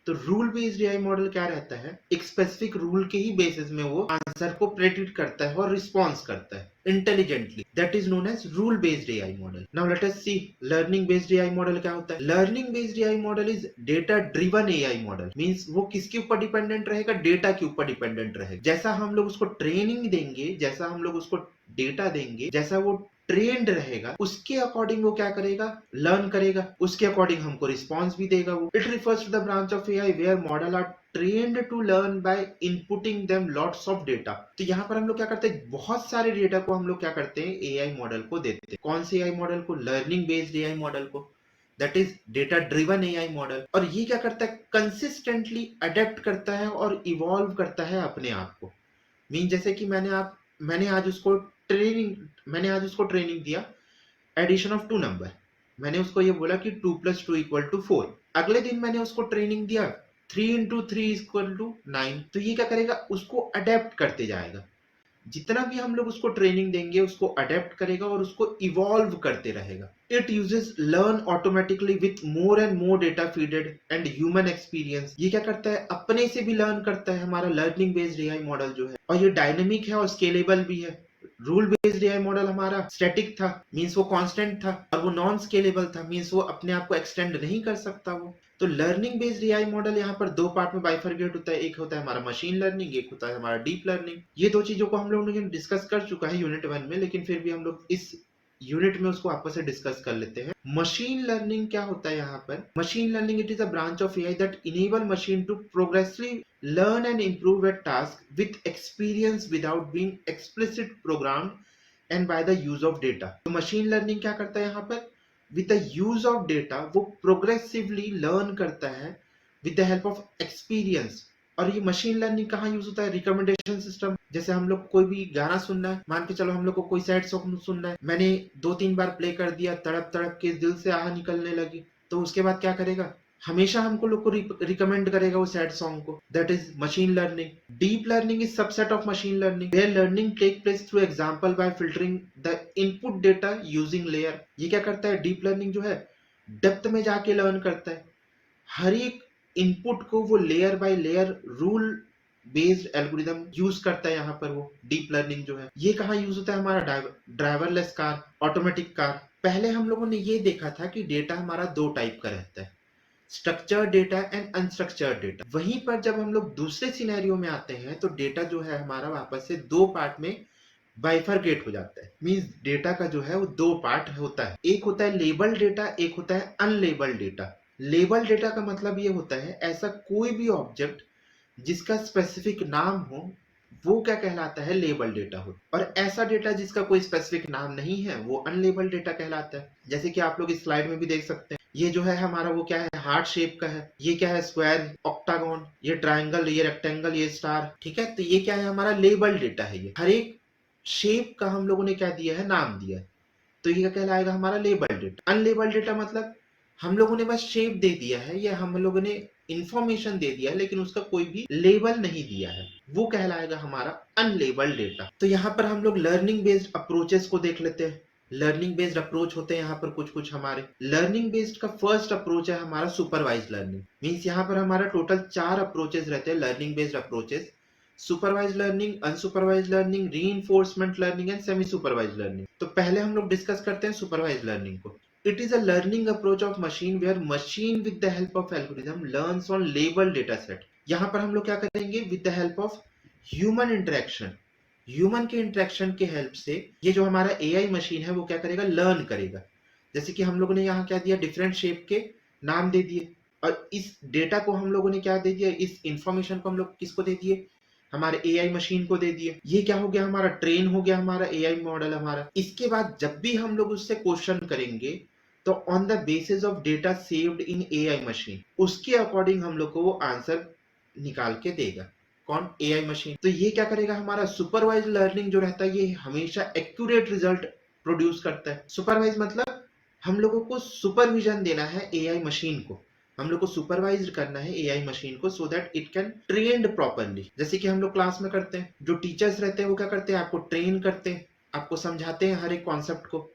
तो रूल बेस्ड एआई मॉडल क्या रहता है, एक स्पेसिफिक रूल के ही बेसिस में वो आंसर को प्रेडिक्ट करता है और रिस्पॉन्स करता है intelligently. That is known as rule based AI model. Now let us see learning based AI model क्या होता है। Learning based AI model is data driven AI model. Means वो किसके ऊपर डिपेंडेंट रहेगा, डेटा के ऊपर डिपेंडेंट रहेगा। जैसा हम लोग उसको ट्रेनिंग देंगे, जैसा हम लोग उसको डेटा देंगे, जैसा वो ट्रेंड रहेगा उसके अकॉर्डिंग वो क्या करेगा, लर्न करेगा, उसके अकॉर्डिंग हमको रिस्पॉन्स भी देगा वो। It refers to the branch of AI where model are trained to learn by inputting them lots of data. तो यहाँ पर हम लोग क्या करते हैं, बहुत सारे डेटा को हम लोग क्या करते हैं, एआई मॉडल को देते हैं। कौन से एआई मॉडल को, लर्निंग बेस्ड एआई मॉडल को। That is data driven AI model. और ये क्या करता है, कंसिस्टेंटली अडेप्ट करता है और इवॉल्व करता है अपने आप को। मीन जैसे कि मैंने आज उसको ट्रेनिंग दिया एडिशन ऑफ टू नंबर। मैंने उसको ये बोला कि 2+2=4। अगले दिन मैंने उसको ट्रेनिंग दिया 3 × 3 = 9। तो ये क्या करेगा, उसको अडेप्ट करते जाएगा। जितना भी हम लोग उसको ट्रेनिंग देंगे उसको अडेप्ट करेगा और उसको इवॉल्व करते रहेगा। It uses learn automatically with more and more data feeded and human experience. ये क्या करता है, अपने से भी लर्न करता है। हमारा लर्निंग बेस्ड एआई मॉडल जो है, और ये डायनेमिक है और स्केलेबल भी है। रूल बेस्ड एआई मॉडल हमारा स्टैटिक था, मींस वो कांस्टेंट था, और वो नॉन स्केलेबल था, मींस वो अपने आप को एक्सटेंड नहीं कर सकता वो। तो लर्निंग बेस्ड एआई मॉडल यहाँ पर दो पार्ट में बाइफरकेट होता है। एक होता है हमारा मशीन लर्निंग, एक होता है हमारा डीप लर्निंग। ये दो चीजों को हम लोग ने डिस्कस कर चुका है यूनिट 1 में, लेकिन फिर भी हम लोग इस यूनिट में उसको आपस से डिस्कस कर लेते हैं। मशीन लर्निंग क्या होता है यहाँ पर, machine learning it is a branch of AI that enable machine to progressively learn and improve at task with experience without being explicit programmed and by the use of data। तो machine learning क्या करता है यहाँ पर, with the use of data वो progressively learn करता है with the help of experience। और ये मशीन लर्निंग कहाँ यूज होता है, रिकमेंडेशन सिस्टम। जैसे हम लोग कोई भी गाना सुनना है, मान के चलो हम लोग को कोई सैड सॉन्ग सुनना है, मैंने 2-3 बार प्ले कर दिया, तड़प तड़प के दिल से आह निकलने लगी, तो उसके बाद क्या करेगा, हमेशा हमको लोग को रिकमेंड करेगा वो सैड सॉन्ग को। That is machine learning. Deep learning is subset of machine learning where learning take place through example by filtering the input data using layer. ये क्या करता है, डीप लर्निंग जो है डेप्थ में जाके लर्न करता है। हर एक इनपुट को वो layer by layer rule based algorithm use करता है। यहाँ पर वो डीप लर्निंग जो है, ये कहाँ यूज होता है, हमारा ड्राइवरलेस कार, ऑटोमेटिक कार। पहले हम लोगों ने ये देखा था कि डेटा हमारा दो टाइप का रहता है, structured data and unstructured data. वहीं पर जब हम लोग दूसरे सिनेरियो में आते हैं तो डेटा जो है हमारा वापस से दो पार्ट में बाइफरकेट हो जाता है। मींस डेटा का जो है वो दो पार्ट होता है, एक होता है लेबल डेटा, एक होता है अनलेबल डेटा। लेबल डेटा का मतलब ये होता है ऐसा कोई भी ऑब्जेक्ट जिसका स्पेसिफिक नाम हो वो क्या कहलाता है, लेबल डेटा हो। और ऐसा डेटा जिसका कोई स्पेसिफिक नाम नहीं है वो अनलेबल डेटा कहलाता है। जैसे कि आप लोग इस स्लाइड में भी देख सकते हैं, ये जो है हमारा वो क्या है, हार्ट शेप का है, ये क्या है, स्क्वायर, ऑक्टागोन, ये ट्राइंगल, ये रेक्टेंगल, ये स्टार। ठीक है, तो ये क्या है, हमारा लेबल डेटा है। ये हर एक शेप का हम लोगों ने क्या दिया है, नाम दिया है, तो ये क्या कहलाएगा, हमारा लेबल डेटा। अनलेबल डेटा मतलब हम लोगों ने बस शेप दे दिया है या हम लोगों ने इंफॉर्मेशन दे दिया है लेकिन उसका कोई भी लेबल नहीं दिया है, वो कहलाएगा हमारा अनलेबल डेटा। तो यहाँ पर हम लोग लर्निंग बेस्ड अप्रोचेस को देख लेते हैं। लर्निंग बेस्ड अप्रोच होते हैं यहाँ पर कुछ कुछ हमारे। लर्निंग बेस्ड का फर्स्ट अप्रोच है हमारा सुपरवाइज लर्निंग। मीन्स यहाँ पर हमारा टोटल 4 अप्रोचेस रहते हैं learning based approaches: supervise learning, unsupervise learning, reinforcement learning and semi supervise learning. तो पहले हम लोग डिस्कस करते हैं सुपरवाइज लर्निंग को। It is a learning approach of machine where machine with the help of algorithm learns on labeled data set। यहाँ पर हम लोग क्या करेंगे, with the help of human interaction, human के इंटरेक्शन के हेल्प से ये जो हमारा एआई मशीन है वो क्या करेगा, लर्न करेगा। जैसे कि हम लोगों ने यहाँ क्या दिया, डिफरेंट शेप के नाम दे दिए, और इस डेटा को हम लोगों ने क्या दे दिया, इस इंफॉर्मेशन को हम लोग किसको दे दिए, हमारे एआई मशीन को दे दिए। ये क्या हो गया, हमारा ट्रेन हो गया हमारा एआई मॉडल हमारा। इसके बाद जब भी हम लोग उससे क्वेश्चन करेंगे तो on the basis of data saved in AI machine उसके अकॉर्डिंग हम लोग को वो आंसर निकाल के देगा। कौन, एआई मशीन। तो ये क्या करेगा, हमारा सुपरवाइज लर्निंग जो रहता है ये हमेशा एक्यूरेट रिजल्ट प्रोड्यूस करता है। सुपरवाइज मतलब हम लोगों को सुपरविजन देना है एआई मशीन को, हम लोग को सुपरवाइज करना है एआई मशीन को so that it can trained properly. जैसे कि हम लोग क्लास में करते हैं, जो टीचर्स रहते हैं वो क्या करते हैं, आपको ट्रेन करते हैं, आपको समझाते हैं हर एक कॉन्सेप्ट को।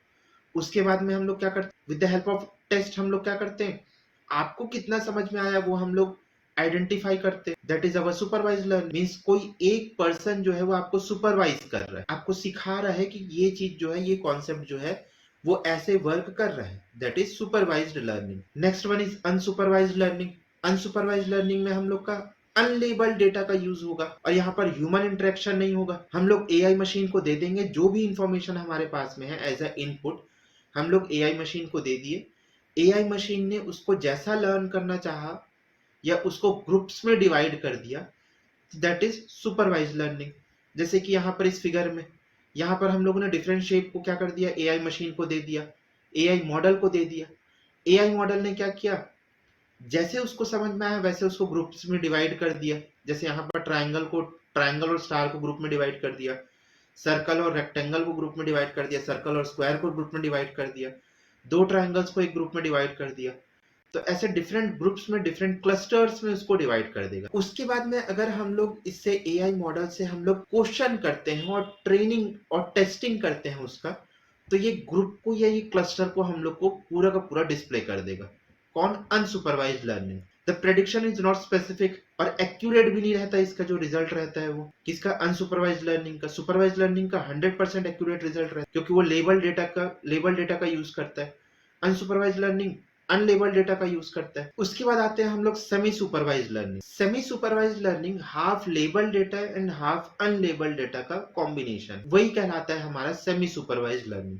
उसके बाद में हम लोग क्या करते हैं, with the help of test हम लोग क्या करते हैं, आपको कितना समझ में आया वो हम लोग आइडेंटिफाई करते हैं। That is our supervise learning. Means कोई एक पर्सन जो है वो आपको सुपरवाइज कर रहा है, आपको सिखा रहा है कि ये चीज जो है, ये कॉन्सेप्ट जो है वो ऐसे वर्क कर रहा है। That is supervised learning. Next one is unsupervised learning. Unsupervised learning में हम लोग का अनलेबल्ड डेटा का यूज होगा और यहाँ पर ह्यूमन इंटरेक्शन नहीं होगा। हम लोग एआई मशीन को दे देंगे जो भी इंफॉर्मेशन हमारे पास में है एज अ इनपुट, हम लोग एआई मशीन को दे दिए, एआई मशीन ने उसको जैसा लर्न करना चाहा या उसको ग्रुप्स में डिवाइड कर दिया, दैट इज सुपरवाइज लर्निंग। जैसे कि यहाँ पर इस फिगर में, यहाँ पर हम लोगों ने डिफरेंट शेप को क्या कर दिया, एआई मशीन को दे दिया, एआई मॉडल को दे दिया। एआई मॉडल ने क्या किया, जैसे उसको समझ में आया वैसे उसको ग्रुप्स में डिवाइड कर दिया। जैसे यहाँ पर ट्राइंगल और स्टार को ग्रुप में डिवाइड कर दिया, सर्कल और रेक्टेंगल को ग्रुप में डिवाइड कर दिया, सर्कल और स्क्वायर को ग्रुप में डिवाइड कर दिया, दो ट्राइंगल्स को एक ग्रुप में डिवाइड कर दिया। तो ऐसे डिफरेंट ग्रुप्स में, डिफरेंट क्लस्टर्स में उसको डिवाइड कर देगा। उसके बाद में अगर हम लोग इससे एआई मॉडल से हम लोग क्वेश्चन करते हैं और ट्रेनिंग और टेस्टिंग करते हैं उसका, तो ये ग्रुप को या ये क्लस्टर को हम लोग को पूरा का पूरा डिस्प्ले कर देगा। कौन? Unsupervised learning. The prediction is not specific, और एक्यूरेट भी नहीं रहता इसका जो रिजल्ट रहता है वो। किसका? अनसुपरवाइज्ड लर्निंग का। सुपरवाइज्ड लर्निंग का 100% एक्यूरेट रिजल्ट रहता है, क्योंकि वो लेबल डेटा का यूज करता है। अनसुपरवाइज्ड लर्निंग अनलेबल्ड डेटा का यूज करता है। उसके बाद आते हैं हम लोग semi supervised learning. Semi supervised learning half label data and half unlabelled data का कॉम्बिनेशन, वही कहलाता है हमारा सेमी सुपरवाइज्ड लर्निंग।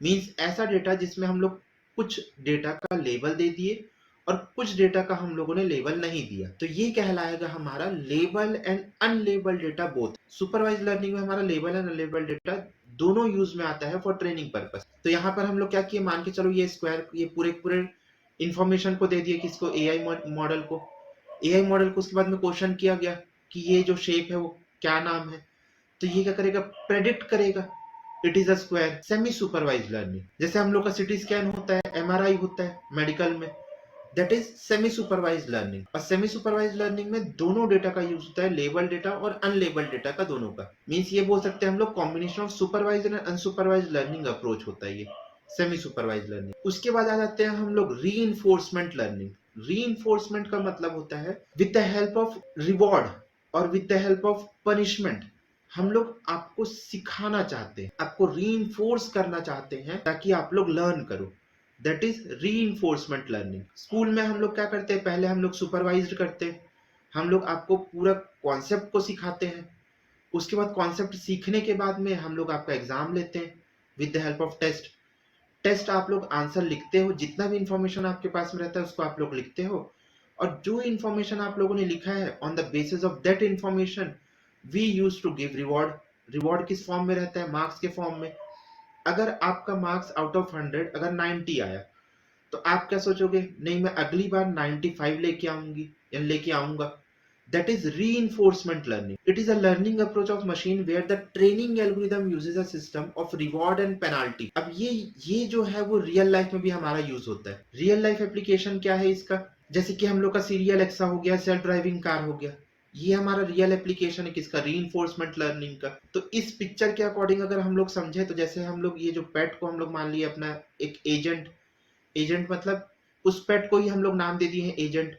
मींस ऐसा डेटा जिसमें हम लोग कुछ डेटा का लेबल दे दिए और कुछ डेटा का हम लोगों ने लेबल नहीं दिया, तो ये कहलाएगा हमारा label and unlabelled data both. Supervised learning में हमारा लेबल एंड अनलेबल्ड डेटा दोनों यूज में आता है फॉर ट्रेनिंग पर्पस। तो यहाँ पर हम लोग क्या किए, मान के चलो ये स्क्वायर, ये पूरे पूरे इंफॉर्मेशन को दे दिए, किसको? एआई मॉडल को। एआई मॉडल को उसके बाद में क्वेश्चन किया गया कि ये जो शेप है वो क्या नाम है, तो ये क्या करेगा? प्रेडिक्ट करेगा it is a square. Semi supervised learning, जैसे हम लोग का सीटी स्कैन होता है, एमआरआई होता है मेडिकल में, that is semi supervised learning. और सेमी सुपरवाइज्ड लर्निंग में दोनों डेटा का यूज होता है, लेबल डेटा और अनलेबल्ड डेटा का, दोनों का। मींस ये बोल सकते हैं हम लोग combination of supervised and unsupervised learning approach होता है ये सेमी सुपरवाइज्ड लर्निंग। उसके बाद आ जाते हैं हम लोग रीइंफोर्समेंट लर्निंग। रीइंफोर्समेंट का मतलब होता है with the help of reward और with the help of punishment, हम लोग आपको सिखाना चाहते हैं, आपको रीइंफोर्स करना चाहते हैं ताकि आप लोग लर्न करो। That is reinforcement learning. School में हम लोग क्या करते हैं, पहले हम लोग सुपरवाइज्ड करते हैं, हम लोग आपको पूरा कॉन्सेप्ट को सिखाते हैं। उसके बाद कॉन्सेप्ट सीखने के बाद में हम लोग आपका एग्जाम लेते हैं with the help of test. Test आप लोग आंसर लिखते हो, जितना भी इंफॉर्मेशन आपके पास में रहता है उसको आप लोग लिखते हो, और जो इंफॉर्मेशन आप लोगों ने लिखा है on the basis of that information we use to give reward. Reward किस फॉर्म में रहता है? मार्क्स के फॉर्म में। अगर आपका मार्क्स आउट ऑफ 100 अगर 90 आया, तो आप क्या सोचोगे? नहीं, मैं अगली बार 95 लेके आऊंगी या लेके आऊंगा। That is reinforcement learning. It is a learning approach of machine where the training algorithm uses a system of reward and penalty. अब ये जो है वो रियल लाइफ में भी हमारा यूज होता है। रियल लाइफ एप्लीकेशन क्या है इसका? जैसे कि हम लोग का सीरियल एक्सा हो गया, सेल्फ ड्राइविंग कार हो गया, ये हमारा रियल एप्लीकेशन है किसका? रीइंफोर्समेंट लर्निंग का। तो इस पिक्चर के अकॉर्डिंग अगर हम लोग समझे, तो जैसे हम लोग ये जो पेट को हम लोग मान लिए अपना एक एजेंट, एजेंट मतलब उस पेट को ही हम लोग नाम दे दिए हैं एजेंट।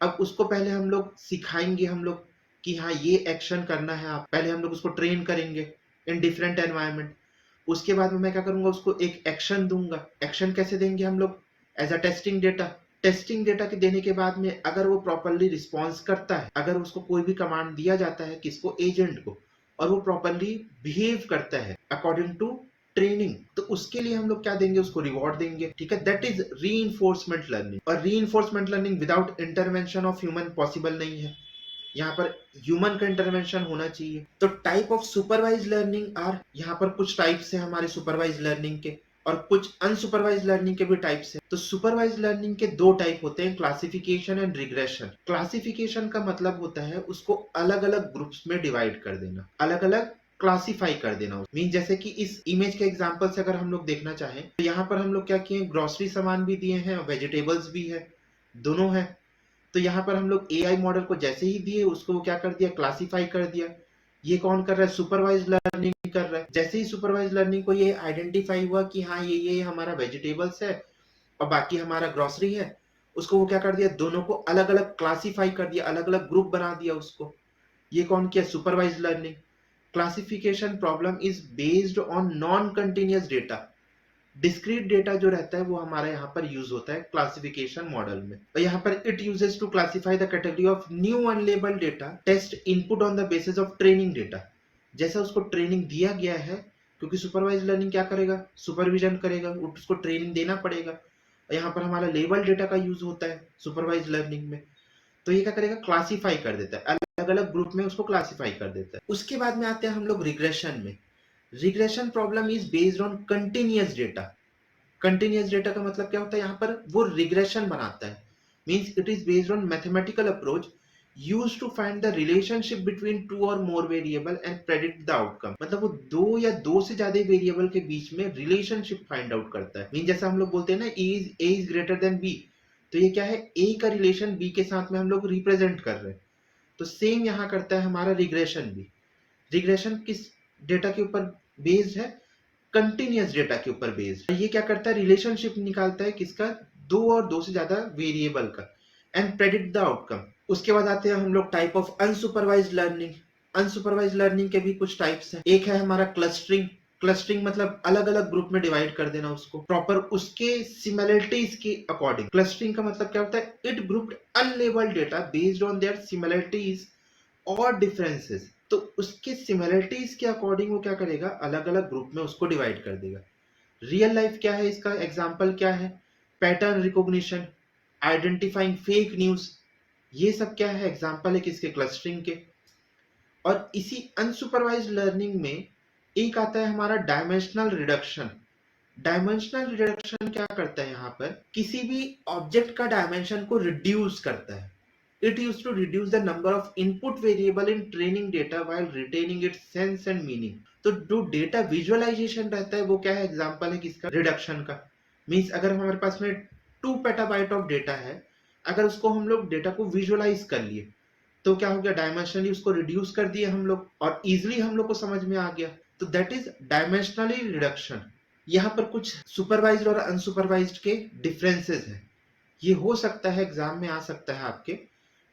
अब उसको पहले हम लोग सिखाएंगे, हम लोग कि हाँ ये एक्शन करना है, आप पहले हम लोग उसको ट्रेन करेंगे इन डिफरेंट एनवायरनमेंट। उसके बाद में मैं क्या करूंगा, उसको एक एक्शन दूंगा। एक्शन कैसे देंगे हम लोग? As a testing data. Testing data के देने के बाद में अगर वो प्रॉपरली रिस्पॉन्स करता है, अगर उसको कोई भी कमांड दिया जाता है, किसको? एजेंट को, और वो प्रॉपरली बिहेव करता है अकॉर्डिंग टू ट्रेनिंग, तो उसके लिए हम लोग क्या देंगे? उसको रिवॉर्ड देंगे। ठीक है, दैट इज रीइंफोर्समेंट लर्निंग। और reinforcement learning without intervention of human possible नहीं है, यहाँ पर ह्यूमन का इंटरवेंशन होना चाहिए। तो type of supervise learning are, यहाँ पर कुछ टाइप्स है हमारे सुपरवाइज लर्निंग के, और कुछ अनसुपरवाइज लर्निंग के भी टाइप्स हैं। तो सुपरवाइज लर्निंग के दो टाइप होते हैं, क्लासिफिकेशन एंड रिग्रेशन। क्लासिफिकेशन का मतलब होता है उसको अलग अलग ग्रुप्स में डिवाइड कर देना, अलग अलग क्लासिफाई कर देना। मीन जैसे कि इस इमेज के एग्जांपल से अगर हम लोग देखना चाहें, तो यहाँ पर हम लोग क्या किए, ग्रोसरी सामान भी दिए हैं, वेजिटेबल्स भी है, दोनों है। तो यहाँ पर हम लोग एआई मॉडल को जैसे ही दिए, उसको क्या कर दिया? क्लासिफाई कर दिया। ये कौन कर रहा है? सुपरवाइज लर्निंग कर रहा है। जैसे ही सुपरवाइज लर्निंग को ये आइडेंटिफाई हुआ कि हाँ ये हमारा वेजिटेबल्स है और बाकी हमारा ग्रोसरी है, उसको वो क्या कर दिया? दोनों को अलग अलग क्लासिफाई कर दिया, अलग अलग ग्रुप बना दिया उसको। ये कौन किया? Supervise learning. Classification problem is based on non continuous data. Discrete data जो रहता है वो हमारा यहाँ पर यूज होता है क्लासिफिकेशन मॉडल में। और यहाँ पर it uses to classify the category of new unlabelled data test input on the basis of training data. जैसा उसको ट्रेनिंग दिया गया है, क्योंकि सुपरवाइज लर्निंग क्या करेगा? सुपरविजन करेगा, उसको ट्रेनिंग देना पड़ेगा। और यहाँ पर हमारा लेबल डेटा का यूज होता है सुपरवाइज लर्निंग में। तो ये क्या करेगा? क्लासिफाई कर देता है, अलग अलग ग्रुप में उसको क्लासिफाई कर देता है। उसके बाद में आते हैं हम लोग रिग्रेशन में। Regression problem is based on continuous data. Continuous data का मतलब क्या होता है, यहाँ पर वो रिग्रेशन बनाता है, means it is based on mathematical approach used to find the relationship between two or more variable and predict the outcome। मतलब वो दो या दो से ज्यादा वेरिएबल के बीच में रिलेशनशिप फाइंड आउट करता है। मीन जैसा हम लोग बोलते हैं ना ए इज ग्रेटर देन बी, तो ये क्या है, ए का रिलेशन बी के साथ में हम लोग रिप्रेजेंट कर रहे हैं। तो सेम यहाँ करता है हमारा रिग्रेशन भी। रिग्रेशन किस डेटा के ऊपर बेस्ड है, कंटिन्यूअस डेटा के ऊपर बेस्ड। ये क्या करता है, रिलेशनशिप निकालता है किसका, दो और दो से ज्यादा वेरिएबल का, एंड प्रेडिक्ट द आउटकम। उसके बाद आते हैं हम लोग type of unsupervised learning. Unsupervised learning के भी कुछ टाइप्स हैं। एक है हमारा क्लस्टरिंग। क्लस्टरिंग मतलब अलग अलग ग्रुप में डिवाइड कर देना उसको प्रॉपर उसके सिमिलरिटीज के अकॉर्डिंग। क्लस्टरिंग का मतलब क्या होता है, it grouped unlabelled data based on their similarities और डिफरेंसेस। तो उसके सिमिलरिटीज के अकॉर्डिंग वो क्या करेगा, अलग अलग ग्रुप में उसको डिवाइड कर देगा। रियल लाइफ क्या है, इसका एग्जांपल क्या है, pattern recognition, identifying fake news, ये सब क्या है, एग्जांपल है किसके, क्लस्टरिंग के। और इसी अनसुपरवाइज्ड लर्निंग में एक आता है हमारा डायमेंशनल रिडक्शन। डायमेंशनल रिडक्शन क्या करता है, यहाँ पर किसी भी ऑब्जेक्ट का डायमेंशन को रिड्यूस करता है। It used to reduce the number of input variable in training data while retaining its sense and meaning। तो जो डेटा विजुअलाइजेशन रहता है वो क्या है, एग्जांपल है किसका, रिडक्शन का। मींस अगर हमारे पास में 2 पेटाबाइट ऑफ डेटा है, अगर उसको हम लोग डेटा को विजुअलाइज कर लिए तो क्या हो गया, डायमेंशनली उसको रिड्यूस कर दिए हम लोग और इजिली हम लोग को समझ में आ गया। तो दैट इज डायमेंशनली रिडक्शन। यहाँ पर कुछ सुपरवाइज्ड और अनसुपरवाइज्ड के डिफरेंसेस हैं। ये हो सकता है एग्जाम में आ सकता है आपके,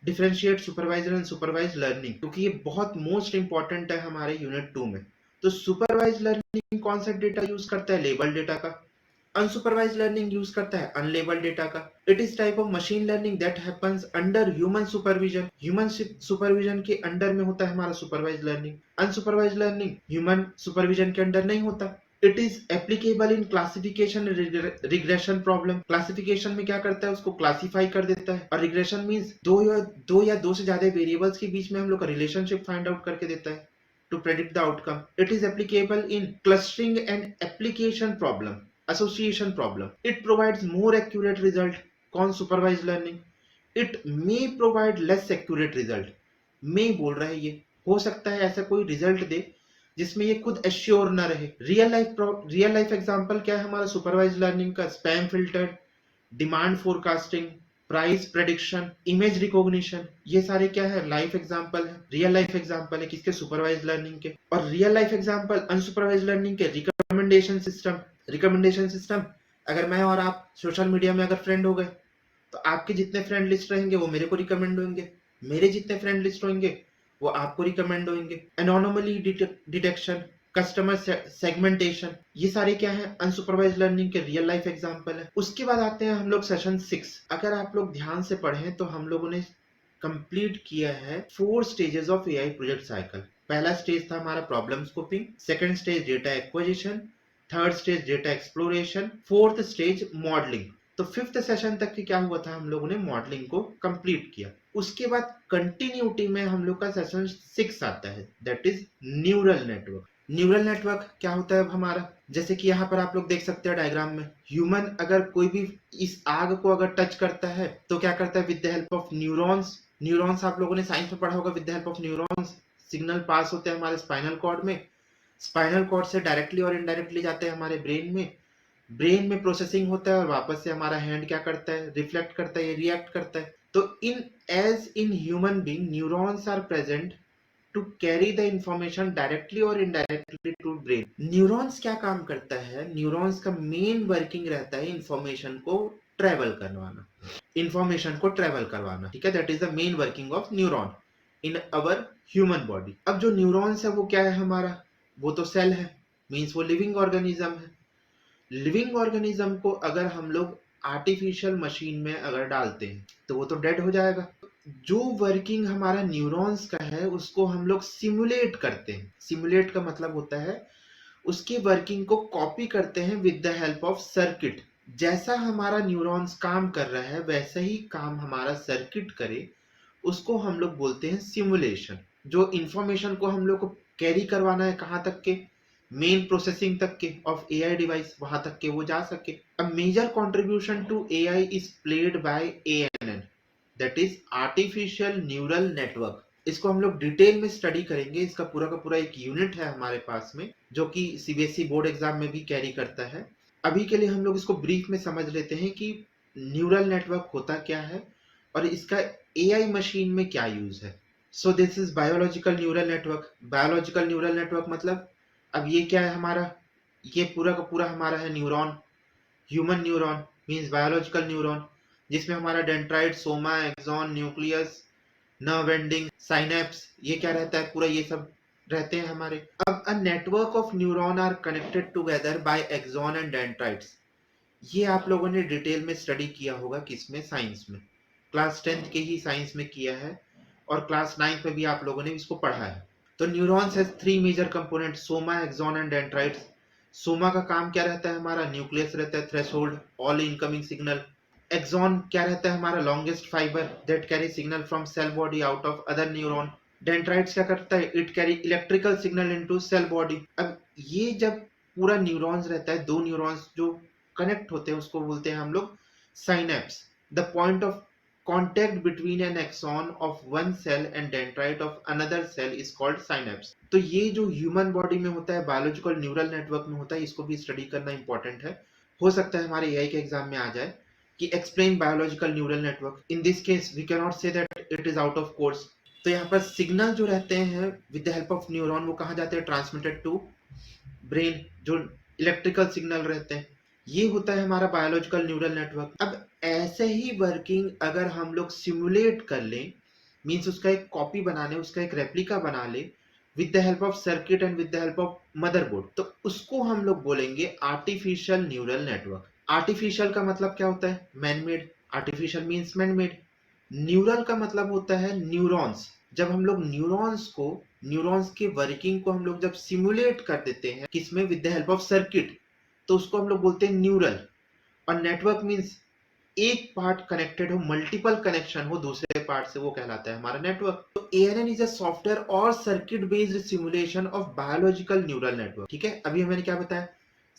differentiate supervised and supervised learning, क्योंकि ये बहुत मोस्ट इंपॉर्टेंट है हमारे यूनिट 2 में। तो सुपरवाइज्ड लर्निंग कौन सा डेटा यूज करता है, लेबल डेटा का। अनसुपरवाइज्ड लर्निंग यूज करता है अनलेबल्ड डेटा का। It is type of machine learning that happens under human supervision. Human supervision के अंडर में होता है हमारा supervised learning. Unsupervised learning human supervision के अंडर नहीं होता। It is applicable in classification regression problem. Classification में क्या करता है, उसको क्लासिफाई कर देता है। और रिग्रेशन मींस दो या दो से ज्यादा वेरिएबल्स के बीच में हम लोग का रिलेशनशिप फाइंड आउट करके देता है to predict the outcome। It is applicable in clustering and application problem, association problem। It provides more accurate result। कौन, supervised learning। It may provide less accurate result। may बोल रहा है, ये हो सकता है ऐसा कोई रिजल्ट दे जिसमें ये खुद एश्योर ना रहे। रियल लाइफ एग्जांपल क्या है हमारा सुपरवाइज्ड लर्निंग का, spam filter, demand forecasting, price prediction, image recognition, ये सारे क्या है, लाइफ एग्जांपल है, रियल लाइफ एग्जांपल है किसके, सुपरवाइज्ड लर्निंग के। और real life example unsupervised learning के, रिकमेंडेशन सिस्टम। रिकमेंडेशन सिस्टम, अगर मैं और आप सोशल मीडिया में अगर फ्रेंड हो गए तो आपके जितने फ्रेंड लिस्ट रहेंगे वो मेरे को रिकमेंड होंगे, मेरे जितने फ्रेंड लिस्ट होंगे वो आपको रिकमेंड होंगे। एनोनमली डिटेक्शन, कस्टमर सेगमेंटेशन, ये सारे क्या है, अनसुपरवाइज्ड लर्निंग के रियल लाइफ एग्जांपल है। उसके बाद आते हैं हम लोग सेशन 6। अगर आप लोग ध्यान से पढ़ें तो हम लोगों ने कंप्लीट किया है 4 stages of AI project cycle. पहला स्टेज था हमारा problem scoping, second stage data acquisition, third stage data exploration, fourth stage modelling. तो 5th सेशन तक की क्या हुआ था, हम लोगों ने मॉडलिंग को कंप्लीट किया। उसके बाद कंटिन्यूटी में हम लोग का सेशन 6 आता है, that is neural network. Neural network क्या होता है अब हमारा, जैसे कि यहाँ पर आप लोग देख सकते हैं डायग्राम में, ह्यूमन अगर कोई भी इस आग को अगर टच करता है तो क्या करता है, with the help of neurons. Neurons आप लोगों ने साइंस में पढ़ा होगा, with the help of neurons signal pass होते हैं हमारे स्पाइनल कॉर्ड में, स्पाइनल कॉर्ड से डायरेक्टली और इनडायरेक्टली जाते हैं हमारे ब्रेन में, ब्रेन में प्रोसेसिंग होता है और वापस से हमारा हैंड क्या करता है, रिफ्लेक्ट करता है, रिएक्ट करता है। तो in human being neurons are present to carry the information directly और इनडायरेक्टली टू ब्रेन। न्यूरॉन्स क्या काम करता है, न्यूरॉन्स का मेन वर्किंग रहता है इंफॉर्मेशन को ट्रेवल करवाना, इंफॉर्मेशन को ट्रेवल करवाना, ठीक है, that is the main working of neuron in our human body. अब जो न्यूरॉन्स है वो क्या है हमारा, वो तो सेल है, मींस वो लिविंग ऑर्गेनिज्म है। लिविंग ऑर्गेनिज्म को अगर हम लोग आर्टिफिशियल मशीन में अगर डालते हैं तो वो तो डेड हो जाएगा। जो वर्किंग हमारा न्यूरॉन्स का है उसको हम लोग सिमुलेट करते हैं। सिमुलेट का मतलब होता है उसकी वर्किंग को कॉपी करते हैं with the help of circuit. जैसा हमारा न्यूरॉन्स काम कर रहा है वैसा ही काम हमारा सर्किट करे, उसको हम लोग बोलते हैं सिमुलेशन। जो इंफॉर्मेशन को हम लोग को कैरी करवाना है कहाँ तक के, मेन प्रोसेसिंग तक के ऑफ एआई डिवाइस, वहां तक के वो जा सके। A major contribution to AI is played by ANN, that is artificial neural network. इसको हम लोग डिटेल में स्टडी करेंगे। इसका पूरा का पूरा एक यूनिट है हमारे पास में, जो कि सीबीएसई बोर्ड एग्जाम में भी कैरी करता है। अभी के लिए हम लोग इसको ब्रीफ में समझ लेते हैं कि न्यूरल नेटवर्क होता क्या है और इसका एआई मशीन में क्या यूज है। So this is biological neural network. Biological neural network मतलब, अब ये क्या है हमारा, ये पूरा का पूरा हमारा है neuron. Human neuron means biological neuron, जिसमें हमारा dendrite, soma, axon, nucleus, nerve ending, synapse, ये क्या रहता है, पूरा ये सब रहते हैं हमारे। अब a network of neuron are connected together by axon and dendrites. ये आप लोगों ने डिटेल में स्टडी किया होगा, किसमें, साइंस में। क्लास 10th के ही साइंस में किया है और क्लास 9th में भी आप लोगों ने इसको पढ़ा है। तो neurons has three major component, soma, axon and dendrites. Soma का काम क्या रहता है हमारा, न्यूक्लियस रहता है, threshold, all incoming signal. Axon क्या रहता है हमारा, longest fibre that carry signal from cell body out of other neuron. Dendrites क्या करता है, it carry electrical signal into cell body. अब ये जब पूरा न्यूरॉन्स रहता है, दो न्यूरॉन्स जो कनेक्ट होते हैं उसको बोलते हैं हम लोग synapse. The point of contact between an axon of one cell and dendrite of another cell is called synapse। तो ये जो ह्यूमन बॉडी में होता है, बायोलॉजिकल न्यूरल नेटवर्क में होता है, इसको भी स्टडी करना इंपॉर्टेंट है। हो सकता है हमारे एआई के एग्जाम में आ जाए कि explain biological neural network. In this case we can not say that it is out of course. तो यहाँ पर सिग्नल जो रहते हैं with the help of neuron, वो कहाँ जाते हैं, ट्रांसमिटेड टू ब्रेन, जो इलेक्ट्रिकल सिग्नल रहते हैं। ये होता है हमारा बायोलॉजिकल न्यूरल नेटवर्क। अब ऐसे ही वर्किंग अगर हम लोग सिमुलेट कर लें, मीन्स उसका एक कॉपी बना लें, उसका एक रेप्लिका बना लें with the help of circuit and with the help of motherboard, तो उसको हम लोग बोलेंगे आर्टिफिशियल न्यूरल नेटवर्क। आर्टिफिशियल का मतलब क्या होता है, man made. Artificial means man made. Neural का मतलब होता है न्यूरॉन्स। जब हम लोग न्यूरॉन्स के वर्किंग को हम लोग जब सिमुलेट कर देते हैं, किसमें, with the help of circuit, तो उसको हम लोग बोलते हैं न्यूरल। और नेटवर्क मीन्स एक पार्ट कनेक्टेड हो, मल्टीपल कनेक्शन हो दूसरे पार्ट से, वो कहलाता है हमारा नेटवर्क। तो एएनएन इज अ सॉफ्टवेयर और circuit based simulation of biological neural network. ठीक है, अभी मैंने क्या बताया,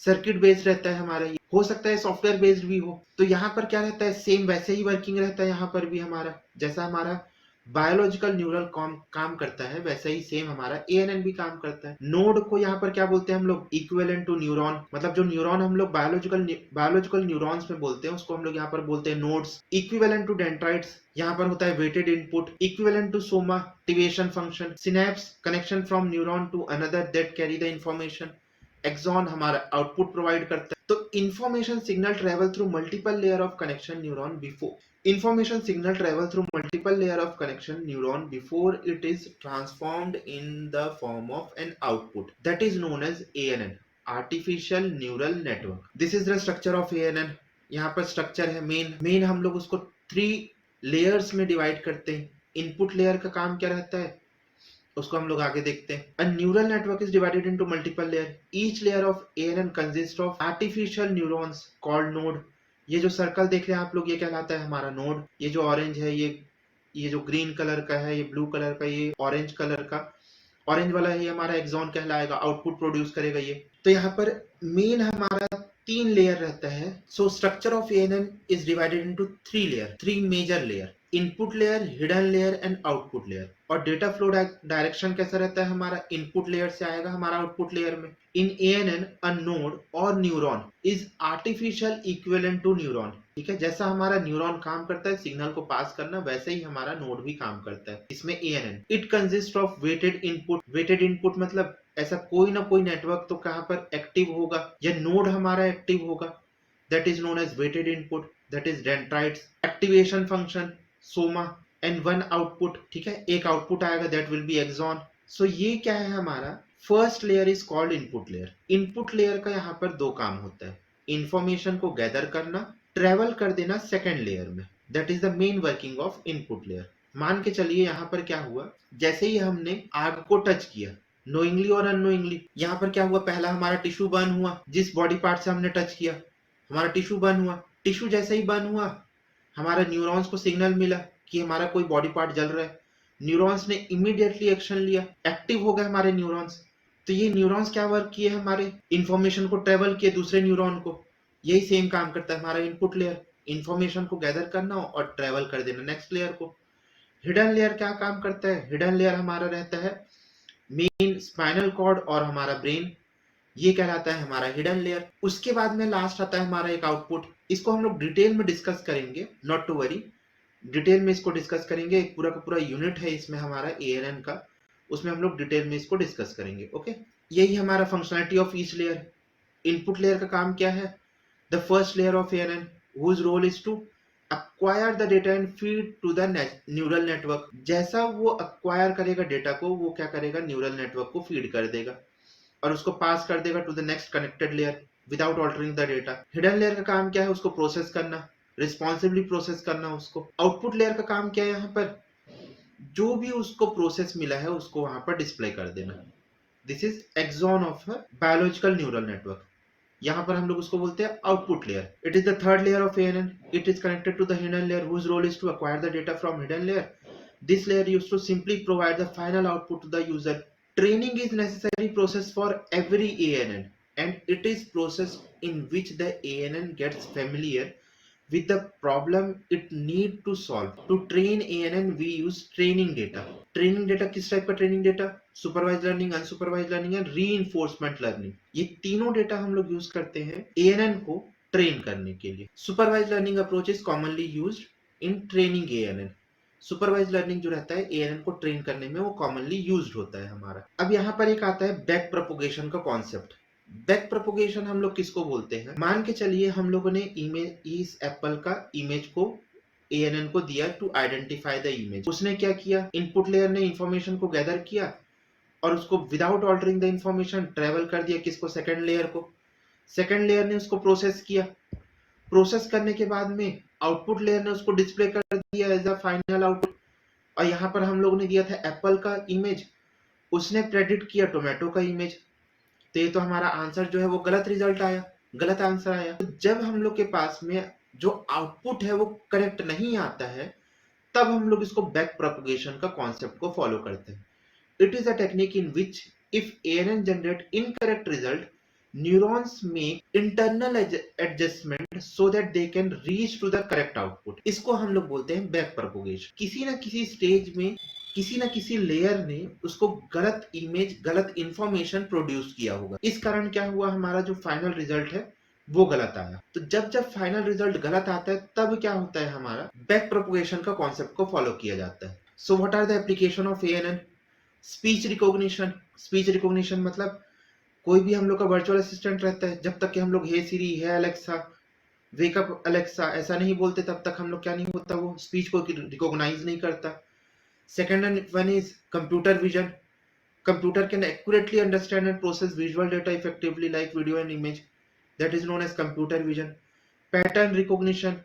सर्किट बेस्ड रहता है हमारा, ये हो सकता है सॉफ्टवेयर बेस्ड भी हो। तो यहाँ पर क्या रहता है, सेम वैसे ही वर्किंग रहता है यहाँ पर भी हमारा, जैसा हमारा बायोलॉजिकल न्यूरल काम करता है, वैसे ही सेम हमारा एएनएन भी काम करता है। नोड को यहाँ पर क्या बोलते हैं हम लोग, इक्विवेलेंट टू न्यूरॉन। मतलब जो न्यूरॉन हम लोग बायोलॉजिकल न्यूरॉन्स में बोलते हैं, उसको हम लोग यहाँ पर बोलते हैं नोड्स। इक्विवेलेंट टू डेंड्राइट्स, यहाँ पर होता है weighted input. Equivalent to soma, activation function. Synapse, connection from neuron to another that carry the information. Axon हमारा आउटपुट प्रोवाइड करता है। तो information signal travel through multiple layer of connection neuron before Information signal travel through multiple layer of connection neuron before it is transformed in the form of an output that is known as ANN, Artificial Neural Network। This is the structure of ANN। यहाँ पर structure है main हम लोग उसको 3 layers में divide करते हैं। Input layer का काम क्या रहता है, उसको हम लोग आगे देखते हैं। A neural network is divided into multiple layer. Each layer of ANN consists of artificial neurons called node। ये जो सर्कल देख रहे हैं आप लोग, ये कहलाता है हमारा नोड। ये जो ऑरेंज है, ये जो ग्रीन कलर का है, ये ब्लू कलर का, ये ऑरेंज कलर का, ऑरेंज वाला है, ये हमारा एक्सॉन कहलाएगा, आउटपुट प्रोड्यूस करेगा ये। तो यहाँ पर मेन हमारा 3 लेयर रहता है। So structure of ANN is divided into 3 layer, 3 major layer, input layer, hidden layer and output layer. और डेटा फ्लो डायरेक्शन कैसा रहता है हमारा, इनपुट लेयर से आएगा हमारा आउटपुट लेयर में। इन एएनएन अ नोड और neuron is artificial equivalent to neuron. ठीक है, जैसा हमारा न्यूरॉन काम करता है सिग्नल को पास करना, वैसे ही हमारा नोड भी काम करता है इसमें ANN. It consist of weighted input. Weighted input मतलब ऐसा कोई ना कोई नेटवर्क तो कहां पर एक्टिव होगा, या नोड हमारा एक्टिव होगा, that is known as weighted input, that is dendrites. Activation function soma and one output. ठीक है, एक आउटपुट आएगा, that will be axon. So ये क्या है हमारा, first layer is called input layer. Input layer का यहाँ पर 2 काम होता है, इंफॉर्मेशन को गैदर करना, ट्रेवल कर देना सेकेंड लेयर में, that is the main working of input layer. मान के चलिए यहाँ पर क्या हुआ, जैसे ही हमने आग को टच किया, नोइंगली और अननोइंगली, यहाँ पर क्या हुआ, पहला हमारा टिश्यू बर्न हुआ, जिस बॉडी पार्ट से हमने टच किया हमारा टिश्यू बर्न हुआ। टिश्यू जैसे ही बर्न हुआ, हमारा न्यूरॉन्स को सिग्नल मिला कि हमारा कोई बॉडी पार्ट जल रहा है। न्यूरॉन्स ने इमीडिएटली एक्शन लिया, एक्टिव हो गए हमारे न्यूरॉन्स। तो ये न्यूरॉन्स क्या वर्क किए हमारे, इंफॉर्मेशन को ट्रेवल किए दूसरे न्यूरॉन को, यही सेम काम करता है हमारा इनपुट लेयर, इंफॉर्मेशन को गैदर करना और ट्रेवल कर देना नेक्स्ट लेयर को। हिडन लेयर क्या काम करता है, हिडन लेयर हमारा रहता है मेन स्पाइनल कॉर्ड और हमारा ब्रेन, ये कहलाता है हमारा हिडन लेयर। उसके बाद में लास्ट आता है हमारा एक आउटपुट, इसको हम लोग डिटेल में डिस्कस करेंगे, नॉट टू वरी, डिटेल में इसको डिस्कस करेंगे, एक पूरा का पूरा यूनिट है इसमें हमारा एएनएन का, उसमें हम लोग डिटेल में इसको डिस्कस करेंगे। ओके, यही हमारा functionality of each layer. Input layer का काम क्या है, the first layer of ANN whose role is to acquire the data and feed to the neural network। जैसा वो acquire करेगा डेटा को, वो क्या करेगा, न्यूरल नेटवर्क को फीड कर देगा और उसको पास कर देगा to the next connected layer without altering the data. Hidden layer का काम क्या है, उसको प्रोसेस करना, रिस्पॉन्सिबली प्रोसेस करना उसको। आउटपुट लेयर का काम क्या है, यहाँ पर जो भी उसको प्रोसेस मिला है उसको वहां पर डिस्प्ले कर देना। This is axon of biological neural network, यहाँ पर हम लोग उसको बोलते हैं output layer. It is the third layer of ANN, it is connected to the hidden layer whose role is to acquire the data from hidden layer। This layer used to simply provide the final output to the user। Training is necessary process for every ANN and it is process in which the ANN gets familiar with the problem it need to solve। To train ANN we use training data। Training data किस type का training data, supervise learning, unsupervise learning and reinforcement learning, ये तीनों data हम लोग use करते हैं ANN को train करने के लिए। Supervise learning approach is commonly used in training ANN. Supervise learning जो रहता है एएनएन को ट्रेन करने में वो कॉमनली यूज्ड होता है हमारा। अब यहाँ पर एक आता है बैक प्रोपोगेशन का कॉन्सेप्ट। बैक प्रोपोगेशन हम लोग किसको बोलते हैं, मान के चलिए हम लोगों ने इमेज, इस एप्पल का इमेज को एएनएन को दिया टू आइडेंटिफाई द इमेज। उसने क्या किया, इनपुट लेयर ने इंफॉर्मेशन को गैदर किया और उसको without altering the information travel कर दिया किसको, सेकंड लेयर को। सेकंड लेयर ने उसको प्रोसेस किया, प्रोसेस करने के बाद में आउटपुट लेयर ने उसको डिस्प्ले कर दिया एज अ फाइनल आउटपुट। और यहाँ पर हम लोग ने दिया था एप्पल का इमेज, उसने प्रेडिक्ट किया टोमेटो का इमेज, तो ये तो हमारा आंसर जो है वो गलत रिजल्ट आया, गलत आंसर आया। तो जब हम लोग के पास में जो आउटपुट है वो करेक्ट नहीं आता है, तब हम लोग इसको बैक प्रोपगेशन का कॉन्सेप्ट को फॉलो करते हैं। It is a technique in which if ANN generate incorrect result, neurons make internal adjustment so that they can reach to the correct output. इसको हम लोग बोलते हैं बैक प्रोपगेशन। किसी ना किसी स्टेज में किसी ना किसी लेयर ने उसको गलत इमेज, गलत इंफॉर्मेशन प्रोड्यूस किया होगा, इस कारण क्या हुआ, हमारा जो फाइनल रिजल्ट है वो गलत आया। तो जब जब फाइनल रिजल्ट गलत आता है तब क्या होता है, हमारा बैक प्रोपगेशन का कॉन्सेप्ट को फॉलो किया जाता है। So what are the application of ANN, speech recognition. Speech recognition मतलब कोई भी हम लोग का वर्चुअल असिस्टेंट रहता है, जब तक कि हम लोग हे सिरी, हे अलेक्सा, वेकअप अलेक्सा ऐसा नहीं बोलते तब तक हम लोग क्या नहीं होता, वो स्पीच को रिकॉग्नाइज नहीं करता। Second one is computer vision. Computer can accurately understand and process visual data effectively like video and image. That is known as computer vision. Pattern recognition,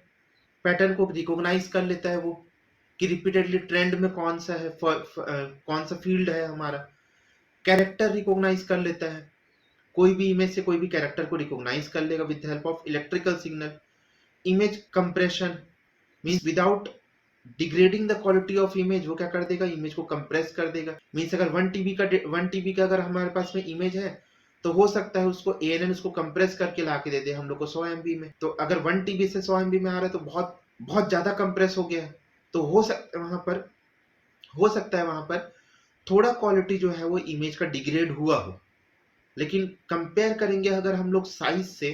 pattern को रिकॉग्नाइज कर लेता है वो कि रिपीटेडली ट्रेंड में कौन सा है, कौन सा फील्ड है हमारा। कैरेक्टर रिकॉग्नाइज कर लेता है, कोई भी इमेज से कोई भी कैरेक्टर को रिकॉग्नाइज कर लेगा with the help of electrical signal. Image compression means without degrading the quality of image, वो क्या कर देगा, इमेज को कंप्रेस कर देगा। मींस अगर 1 TB का अगर हमारे पास में इमेज है तो हो सकता है उसको एएनएन उसको कंप्रेस करके ला के दे दे हम लोग को 100 MB में। तो अगर 1 TB से 100 MB में आ रहा है तो बहुत बहुत ज्यादा कंप्रेस हो गया है। तो हो सकता है वहां पर थोड़ा क्वालिटी जो है वो इमेज का डिग्रेड हुआ हो, लेकिन कंपेयर करेंगे अगर हम लोग साइज से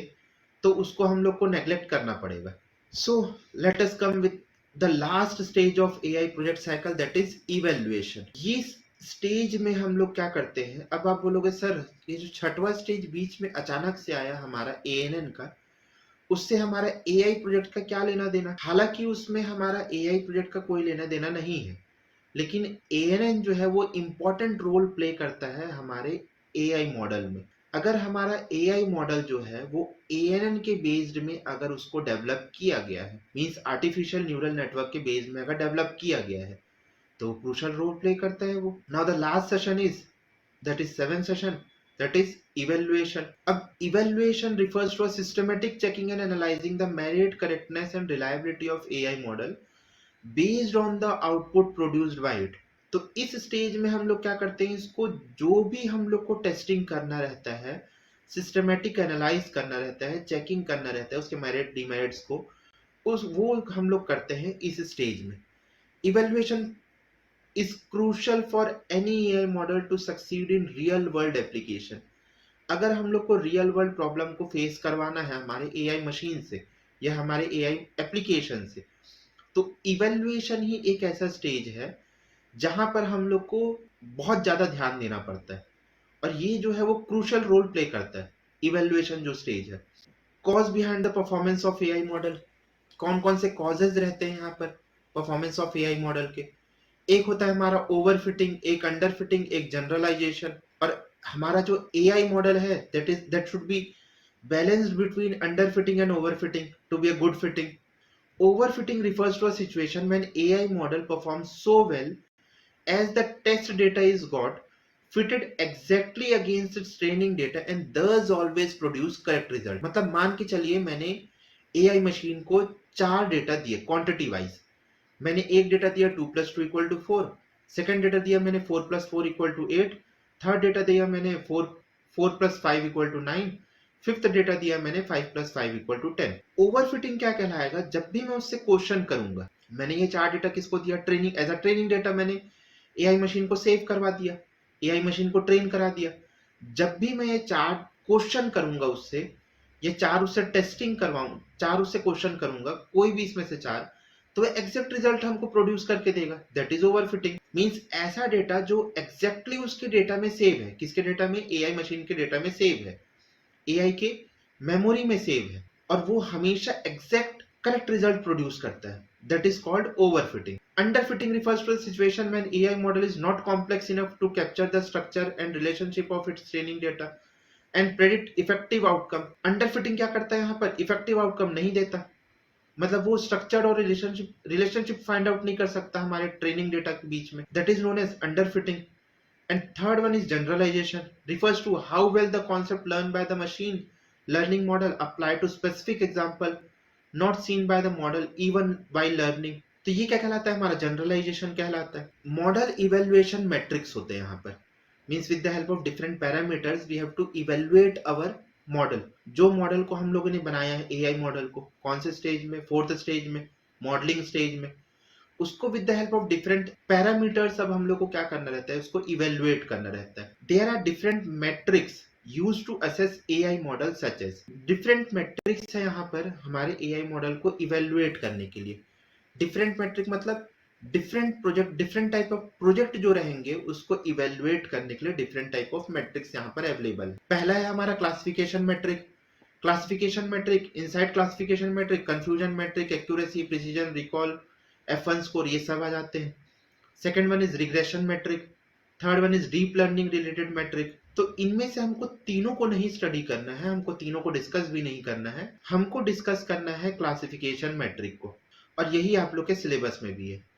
तो उसको हम लोग को नेग्लेक्ट करना पड़ेगा। So let us come with the last stage of AI project cycle, that is evaluation. ये स्टेज में हम लोग क्या करते हैं, अब आप बोलोगे सर ये जो छठवां स्टेज बीच में अचानक से आया हमारा एएनएन का, उससे हमारा एआई प्रोजेक्ट का क्या लेना देना। हालांकि उसमें हमारा एआई प्रोजेक्ट का कोई लेना देना नहीं है, लेकिन एएनएन जो है वो इम्पोर्टेंट रोल प्ले करता है हमारे एआई मॉडल में। अगर हमारा एआई मॉडल जो है वो एएनएन के बेस्ड में अगर उसको डेवलप किया गया है, मींस आर्टिफिशियल न्यूरल नेटवर्क के बेस में अगर डेवलप किया गया है, तो क्रूशियल रोल प्ले करता है वो। Now the last session is, that is 7th session, that is evaluation। अब evaluation refers to a systematic checking and analyzing the merit, correctness and reliability of AI model based on the output produced by it। तो इस stage में हम लोग क्या करते हैं, इसको जो भी हम लोग को टेस्टिंग करना रहता है, सिस्टमेटिक एनालाइज करना रहता है, चेकिंग करना रहता है उसके मेरिट डिमेरिट्स को, उस वो हम लोग करते हैं इस स्टेज में। Evaluation is crucial for any AI model to succeed in real world application। अगर हम लोग को रियल वर्ल्ड प्रॉब्लम को फेस करवाना है हमारे एआई मशीन से या हमारे एआई एप्लीकेशन से, तो इवेल्युएशन ही एक ऐसा स्टेज है जहां पर हम लोग को बहुत ज्यादा ध्यान देना पड़ता है, और ये जो है वो क्रूशल रोल प्ले करता है इवेल्युएशन जो स्टेज है। Cause behind the performance of AI model, कौन कौन से कॉजेज रहते हैं यहाँ पर परफॉर्मेंस ऑफ एआई मॉडल के। एक होता है हमारा ओवर फिटिंग, एक अंडर फिटिंग, एक जनरलाइजेशन। और हमारा जो एआई मॉडल है that should be balanced between underfitting and overfitting to be a good fitting. Overfitting refers to a situation when AI model performs so well as the test data is got fitted exactly against its training data and thus always produce correct result। मतलब मान के चलिए मैंने AI machine को 4 data दिए quantity wise. मैंने एक data दिया 2+2=4, सेकंड डेटा दिया मैंने 4+4=8, थर्ड डेटा दिया मैंने 4+5=9, फिफ्थ डेटा दिया मैंने 5+5=10। ओवरफिटिंग क्या कहलाएगा, जब भी मैं उससे क्वेश्चन करूंगा, मैंने ये 4 डेटा किसको दिया, training as a training data मैंने एआई मशीन को सेव करवा दिया, एआई मशीन को ट्रेन करा दिया। जब भी मैं ये 4 क्वेश्चन करूंगा उससे, ये 4 उससे टेस्टिंग करवाऊं, 4 उससे क्वेश्चन करूंगा, कोई भी इसमें से 4, तो एग्जैक्ट रिजल्ट हमको प्रोड्यूस करके देगा। That is overfitting. मींस ऐसा डेटा जो एग्जैक्टली उसके डेटा में सेव है। किसके डेटा में, एआई मशीन के डेटा में सेव है, एआई के मेमोरी में सेव है, और वो हमेशा एग्जैक्ट करेक्ट रिजल्ट प्रोड्यूस करता है। That is called overfitting. Underfitting refers to a situation when AI model is not complex enough to capture the structure and relationship of its training data and predict effective outcome। Underfitting क्या करता है यहाँ पर, effective outcome नहीं देता। मतलब वो structured और रिलेशनशिप फाइंड आउट नहीं कर सकता हमारे ट्रेनिंग डेटा के बीच में। That is known as underfitting. And third one is generalization, refers to how well the concept learn by the machine learning model apply to specific example not seen by the model even by learning. तो ये क्या कहलाता है, हमारा generalisation कहलाता है। Model evaluation matrix होते हैं यहाँ पर। Means with the help of different parameters we have to evaluate our model. जो मॉडल को हम लोगों ने बनाया है, एआई मॉडल को, कौन से स्टेज में, फोर्थ स्टेज में, मॉडलिंग स्टेज में, उसको with the help of different parameters अब हम लोग को क्या करना रहता है, उसको इवेल्युएट करना रहता है। There are different metrics used to assess AI model such as. Different metrics है यहाँ पर हमारे एआई मॉडल को इवेल्युएट करने के लिए। डिफरेंट मैट्रिक मतलब different project, different type of project जो रहेंगे उसको इवेल्युएट करने के लिए डिफरेंट टाइप ऑफ मैट्रिक्स यहाँ पर अवेलेबल है। पहला है हमारा classification metric. Classification metric, inside classification metric, confusion metric, accuracy, precision, recall, F1 score, ये सब आ जाते हैं। Second one is regression metric, third one is deep learning related metric. तो इनमें से हमको तीनों को नहीं स्टडी करना है, हमको तीनों को डिस्कस भी नहीं करना है, हमको डिस्कस करना है क्लासिफिकेशन मैट्रिक को, और यही आप लोग के सिलेबस में भी है।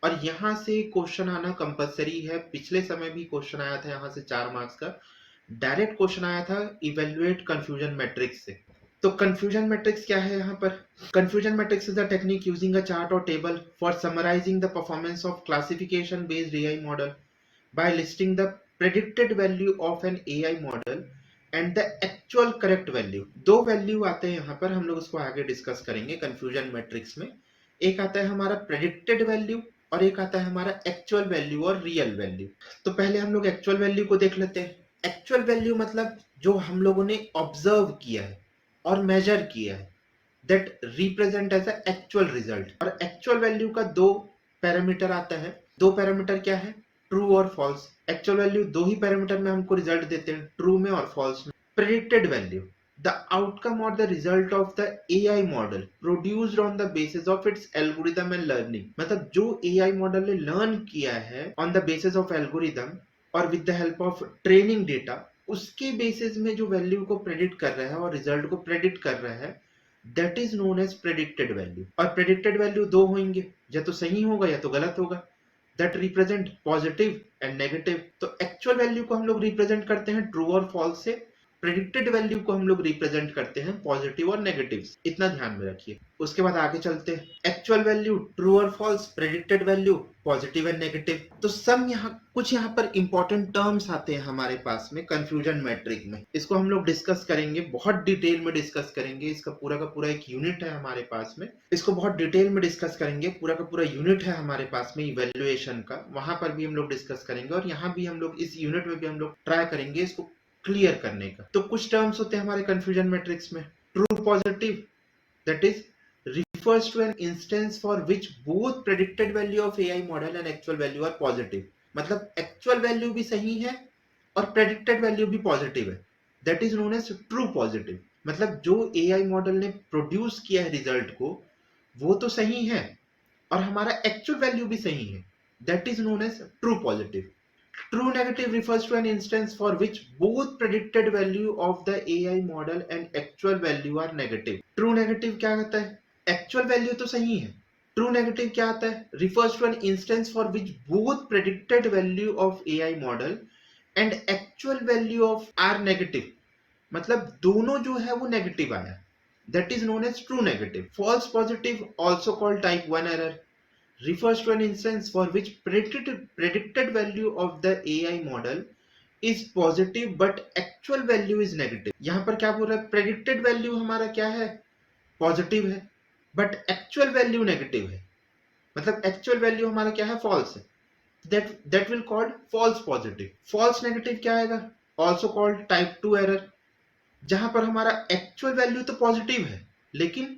और यहाँ से क्वेश्चन आना कंपलसरी है। पिछले समय भी क्वेश्चन आया था यहाँ से 4 मार्क्स का, डायरेक्ट क्वेश्चन आया था इवेल्युएट कंफ्यूजन मैट्रिक्स से। तो कंफ्यूजन मैट्रिक्स क्या है यहाँ पर, confusion matrix is the technique using a chart और table for summarising the performance of classification based AI model by listing the predicted value of an AI model and the actual correct value. 2 value आते हैं यहाँ पर, हम लोग उसको आगे discuss करेंगे कंफ्यूजन मैट्रिक्स में। एक आता है हमारा प्रेडिक्टेड वैल्यू और एक आता है हमारा एक्चुअल वैल्यू और रियल वैल्यू। तो पहले हम लोग एक्चुअल वैल्यू को देख लेते हैं। एक्चुअल वैल्यू मतलब जो हम लोगों ने ऑब्जर्व किया है और मेजर किया है, that represent as a actual result. और एक्चुअल वैल्यू का 2 पैरामीटर आता है। 2 पैरामीटर क्या है, ट्रू और फॉल्स। एक्चुअल वैल्यू 2 ही पैरामीटर में हमको रिजल्ट देते हैं, ट्रू में और फॉल्स में। Predicted value, the outcome or the result of the AI model produced on the basis of its algorithm and learning। मतलब जो AI मॉडल ने लर्न किया है on the basis of algorithm और with the help of training data, उसके basis में जो value को प्रेडिक्ट कर रहा है और रिजल्ट को प्रेडिक्ट कर रहा है, that is known as predicted value. और प्रेडिक्टेड वैल्यू 2 होंगे, या तो सही होगा या तो गलत होगा, that represent positive and negative. तो एक्चुअल वैल्यू को हम लोग रिप्रेजेंट करते हैं ट्रू और फॉल्स से, प्रेडिक्टेड वैल्यू को हम लोग रिप्रेजेंट करते हैं पॉजिटिव और नेगेटिव, इतना ध्यान में रखिए। उसके बाद आगे चलते हैं। एक्चुअल वैल्यू ट्रू और false, predicted value positive and negative. तो सब कुछ यहाँ पर इंपॉर्टेंट टर्म्स आते हैं हमारे पास में कंफ्यूजन मैट्रिक में। इसको हम लोग डिस्कस करेंगे, बहुत डिटेल में डिस्कस करेंगे। इसका पूरा का पूरा एक यूनिट है हमारे पास में, इसको बहुत डिटेल में डिस्कस करेंगे। पूरा का पूरा यूनिट है हमारे पास में इवैल्यूएशन का, वहां पर भी हम लोग डिस्कस करेंगे और यहाँ भी हम लोग इस यूनिट में भी हम लोग ट्राई करेंगे इसको क्लियर करने का। तो कुछ टर्म्स होते हैं हमारे कंफ्यूजन मैट्रिक्स में। True positive, that is refers to an instance for which both predicted value of AI model and actual value are positive। मतलब एक्चुअल वैल्यू भी सही है और प्रेडिक्टेड वैल्यू भी पॉजिटिव है, that is known as true positive. मतलब जो AI model ने प्रोड्यूस किया है रिजल्ट को, वो तो सही है और हमारा एक्चुअल वैल्यू भी सही है, that is known as true positive. True negative refers to an instance for which both predicted value of the AI model and actual value are negative। True negative क्या कहता है? Actual value तो सही है। True negative क्या आता है? Refers to an instance for which both predicted value of AI model and actual value of are negative। मतलब दोनों जो है वो नेगेटिव आया, that is known as true negative। False positive, also called type 1 error, refers to an instance for which predicted value of the AI model is positive but actual value is negative। यहां पर क्या बोल रहा है? Predicted value हमारा क्या है? Positive है, बट एक्चुअल वैल्यू नेगेटिव है। मतलब एक्चुअल वैल्यू हमारा क्या है? फॉल्स है। That will called false positive. False negative क्या आएगा? ऑल्सो कॉल्ड टाइप 2 एरर, जहां पर हमारा एक्चुअल वैल्यू तो पॉजिटिव है लेकिन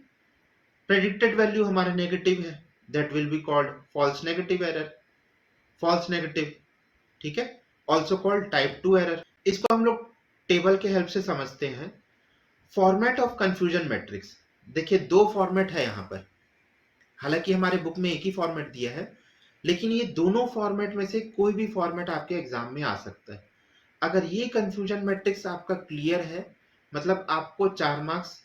प्रेडिक्टेड वैल्यू हमारा नेगेटिव है, that will be called false negative error। false negative, ठीक है, also called type 2 error। इसको हम लोग टेबल के हेल्प से समझते हैं। फॉर्मेट ऑफ कंफ्यूजन मैट्रिक्स, देखिए दो फॉर्मेट है यहाँ पर। हालांकि हमारे बुक में एक ही फॉर्मेट दिया है, लेकिन ये दोनों फॉर्मेट में से कोई भी फॉर्मेट आपके एग्जाम में आ सकता है। अगर ये कंफ्यूजन मैट्रिक्स आपका क्लियर है, मतलब आपको 4 मार्क्स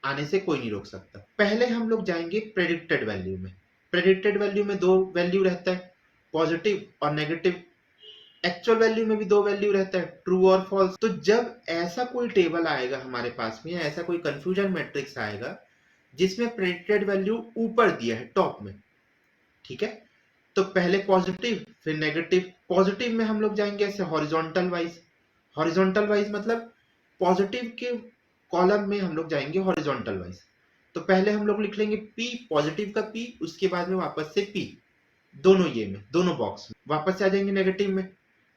आने से कोई नहीं रोक सकता। पहले हम लोग जाएंगे प्रेडिक्टेड वैल्यू में। प्रेडिक्टेड वैल्यू में दो वैल्यू रहता है, पॉजिटिव और नेगेटिव। एक्चुअल वैल्यू में भी दो वैल्यू रहता है, ट्रू और फॉल्स। तो जब ऐसा कोई टेबल आएगा हमारे पास में, ऐसा कोई कंफ्यूजन मैट्रिक्स आएगा जिसमें प्रेडिक्टेड वैल्यू ऊपर दिया है टॉप में, ठीक है, तो पहले पॉजिटिव फिर नेगेटिव। पॉजिटिव में हम लोग जाएंगे ऐसे हॉरिजॉन्टल वाइज। हॉरिजॉन्टल वाइज मतलब पॉजिटिव के कॉलम में हम लोग जाएंगे हॉरिजॉन्टल वाइज। तो पहले हम लोग लिख लेंगे P, पॉजिटिव का P, उसके बाद में वापस से P, दोनों ये में, दोनों बॉक्स में। वापस से आ जाएंगे नेगेटिव में।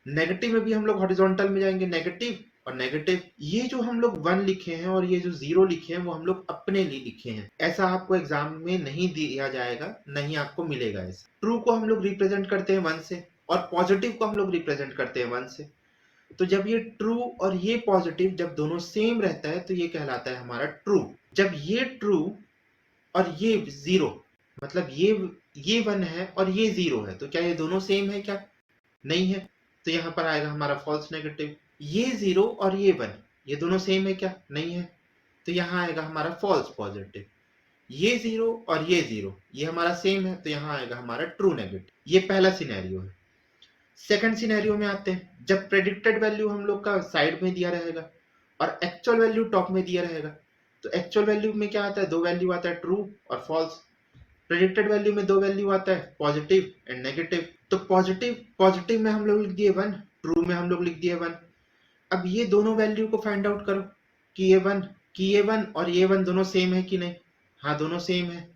नेगेटिव में भी हम लोग हॉरिजॉन्टल में जाएंगे, नेगेटिव और नेगेटिव। ये जो हम लोग 1 लिखे हैं और ये जो 0 लिखे हैं वो हम लोग अपने लिए लिखे हैं, ऐसा आपको एग्जाम में नहीं दिया जाएगा, नहीं आपको मिलेगा ऐसा। ट्रू को हम लोग रिप्रेजेंट करते हैं 1 से और पॉजिटिव को हम लोग रिप्रेजेंट करते हैं 1 से। तो जब ये ट्रू और ये पॉजिटिव जब दोनों सेम रहता है तो ये कहलाता है हमारा ट्रू। जब ये ट्रू और ये 0, मतलब ये 1 है और ये 0 है, तो क्या ये दोनों सेम है? क्या नहीं है, तो यहाँ पर आएगा हमारा फॉल्स नेगेटिव। ये 0 और ये 1 ये दोनों सेम है? क्या नहीं है, तो यहाँ आएगा हमारा फॉल्स पॉजिटिव। ये 0 और ये 0 ये हमारा सेम है, तो यहाँ आएगा हमारा ट्रू नेगेटिव। ये पहला सिनेरियो है। सेकंड सिनेरियो में आते हैं, जब प्रेडिक्टेड वैल्यू हम लोग का साइड में दिया रहेगा और एक्चुअल वैल्यू टॉप में दिया रहेगा, तो एक्चुअल वैल्यू में क्या आता है? दो वैल्यू आता है, ट्रू और फॉल्स। प्रेडिक्टेड वैल्यू में दो वैल्यू आता है, पॉजिटिव एंड नेगेटिव। तो पॉजिटिव में हम लोग लिख दिए 1, ट्रू में हम लोग लिख दिए 1। अब ये दोनों वैल्यू को फाइंड आउट करो कि ये 1 और ये 1 दोनों सेम है कि नहीं। हाँ, दोनों सेम है,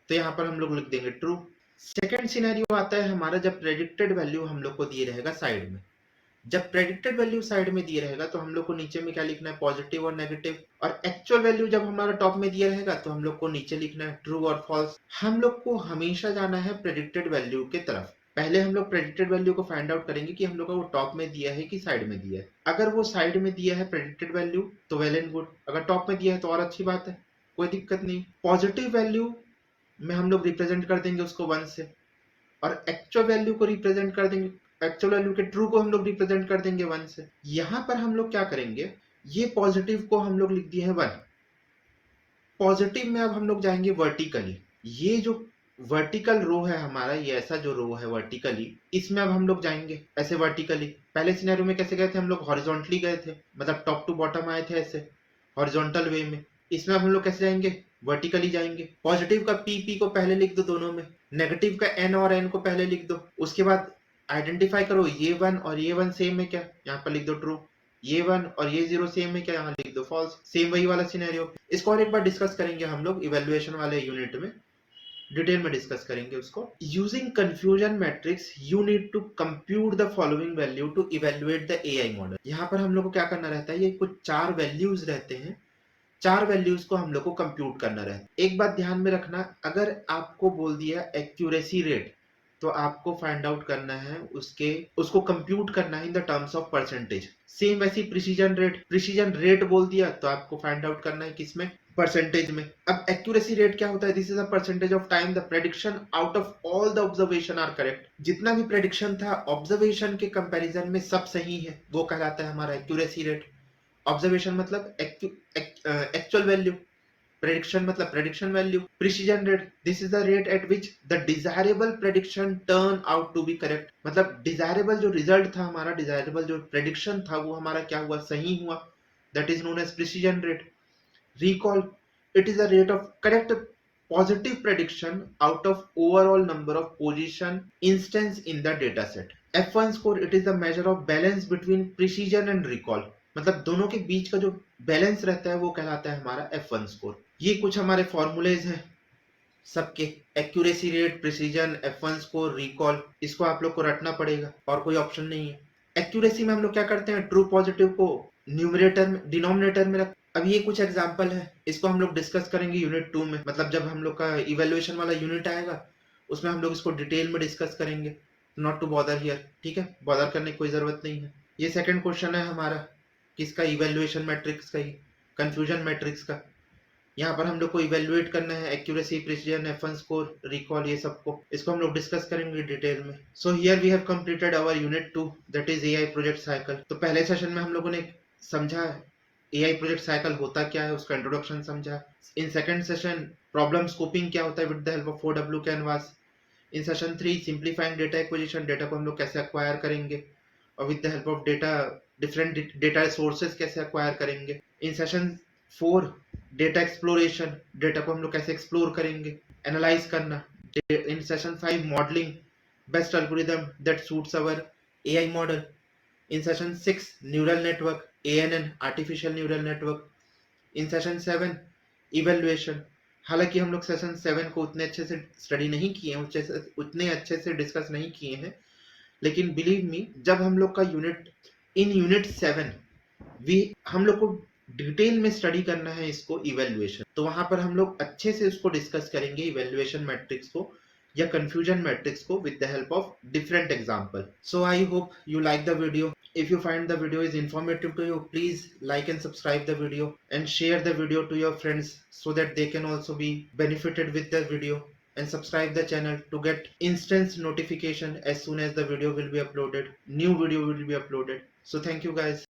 तो यहाँ पर हम लोग लिख देंगे ट्रू। सेकेंड सिनेरियो आता है हमारा, जब प्रेडिक्टेड वैल्यू हम लोग को दिए रहेगा साइड में। जब प्रेडिक्टेड वैल्यू साइड में दिए रहेगा तो हम लोग को नीचे में क्या लिखना है? पॉजिटिव और नेगेटिव। और एक्चुअल वैल्यू जब हमारा टॉप में दिया रहेगा तो हम लोग को नीचे लिखना है ट्रू और फॉल्स। हम लोग को हमेशा जाना है प्रेडिक्टेड वैल्यू के तरफ। पहले हम लोग प्रेडिक्टेड वैल्यू को फाइंड आउट करेंगे कि हम लोग का वो टॉप में दिया है कि साइड में दिया है। अगर वो साइड में दिया है प्रेडिक्टेड वैल्यू तो वेल एंड गुड, अगर टॉप में दिया है तो और अच्छी बात है, कोई दिक्कत नहीं। पॉजिटिव वैल्यू में हम लोग रिप्रेजेंट कर देंगे उसको 1 से और एक्चुअल वैल्यू को रिप्रेजेंट कर देंगे, एक्चुअल वैल्यू के ट्रू को हम लोग रिप्रेजेंट कर देंगे 1 से। यहां पर हम लोग क्या करेंगे? ये पॉजिटिव को हम लोग लिख दिए है 1। पॉजिटिव में अब हम लोग जाएंगे वर्टिकली। ये जो वर्टिकल रो है हमारा, ये ऐसा जो रो है वर्टिकली, इसमें अब हम लोग जाएंगे ऐसे वर्टिकली। पहले सिनेरियो में कैसे गए थे हम लोग? हॉरिजॉन्टली गए थे, मतलब टॉप टू बॉटम आए थे ऐसे हॉरिजॉन्टल वे में। इसमें अब हम लोग कैसे जाएंगे? वर्टिकली जाएंगे। पॉजिटिव का पी पी को पहले लिख दो दोनों में, नेगेटिव का एन और एन को पहले लिख दो। उसके बाद आइडेंटिफाई करो ये वन और ये वन सेम है क्या, यहाँ पर लिख दो ट्रू। ये वन और ये जीरो सेम है क्या, यहाँ लिख दो फॉल्स। सेम वही वाला सिनेरियो। इसको और एक बार डिस्कस करेंगे हम लोग इवेल्युएशन वाले यूनिट में, डिटेल में डिस्कस करेंगे उसको। Using confusion matrix you need to compute the following value to evaluate the AI model. यहाँ पर हम लोग को क्या करना रहता है, ये कुछ 4 वैल्यूज रहते हैं, 4 वैल्यूज को हम लोग को कंप्यूट करना रहता है। एक बात ध्यान में रखना, अगर आपको बोल दिया एक्यूरेसी रेट, तो आपको फाइंड आउट करना है उसको कंप्यूट करना है in the terms of percentage. Same वैसी प्रिसीजन रेट बोल दिया तो आपको फाइंड आउट करना है किसमें? परसेंटेज में। अब एक्यूरेसी रेट क्या होता है? This is a percentage of time the prediction out of all the observation are correct. जितना भी प्रेडिक्शन था ऑब्जर्वेशन के कंपैरिजन में सब सही है, वो कहलाता है हमारा एक्यूरेसी रेट। ऑब्जर्वेशन मतलब एक्चुअल वैल्यू, prediction मतलब prediction value, precision rate, this is the rate at which the desirable prediction turn out to be correct। मतलब desirable जो result था हमारा, desirable जो prediction था वो हमारा क्या हुआ? सही हुआ। that is known as precision rate। recall, it is the rate of correct positive prediction out of overall number of position instance in the data set। F1 score, it is the measure of balance between precision and recall। मतलब दोनों के बीच का जो balance रहता है वो कहलाता है हमारा F1 स्कोर। ये कुछ हमारे फॉर्मूलेज हैं सबके, accuracy rate, precision, F1 score, recall, इसको आप लोग को रटना पड़ेगा और कोई ऑप्शन नहीं है। एक्यूरेसी में हम लोग क्या करते हैं, ट्रू पॉजिटिव को न्यूमरेटर में, डिनोमिनेटर में रख। अब ये कुछ एग्जांपल है, इसको हम लोग डिस्कस करेंगे यूनिट 2 में, मतलब जब हम लोग का इवेल्युएशन वाला यूनिट आएगा उसमें हम लोग इसको डिटेल में डिस्कस करेंगे। नॉट टू बॉदर हियर, ठीक है, बॉदर करने की कोई जरूरत नहीं है। ये सेकंड क्वेश्चन है हमारा किसका? इवेल्युएशन मैट्रिक्स का ही, कंफ्यूजन मैट्रिक्स का। यहाँ पर हम लोग को इवेल्युएट करना है accuracy, precision, F1 score, recall, ये सबको, इसको हम लोग डिस्कस करेंगे डिटेल में। So here we have completed our unit 2 that is AI project cycle. तो पहले सेशन में हम लोगों ने समझा एआई प्रोजेक्ट साइकिल होता क्या है, उसका इंट्रोडक्शन समझा। In second session problem scoping क्या होता है with the help of 4W canvas. In session 3 simplifying data acquisition, data को हम लोग कैसे एक्वायर करेंगे और with the help of data different data sources कैसे एक्वायर करेंगे। In session 4 data exploration, data को हम लोग कैसे एक्सप्लोर करेंगे, एनालाइज करना। In session 5 modelling, best algorithm that suits our AI model. In session 6 neural network, ANN, artificial neural network. In session 7 evaluation. हालांकि हम लोग सेशन 7 को उतने अच्छे से स्टडी नहीं किए हैं, उतने अच्छे से डिस्कस नहीं किए हैं, लेकिन बिलीव मी जब हम लोग का यूनिट 7 हम लोग को डिटेल में स्टडी करना है इसको इवेल्युएशन, तो वहां पर हम लोग अच्छे से उसको डिस्कस करेंगे इवेल्युएशन मैट्रिक्स को या कंफ्यूजन मैट्रिक्स को with the help of different example. So I hope you like the video. If you find the video is informative to you, please like and subscribe the video and share the video to your friends so that they can also be benefited with the video, and subscribe the channel to get instant notification as soon as the video will be uploaded, new video will be uploaded. So thank you guys.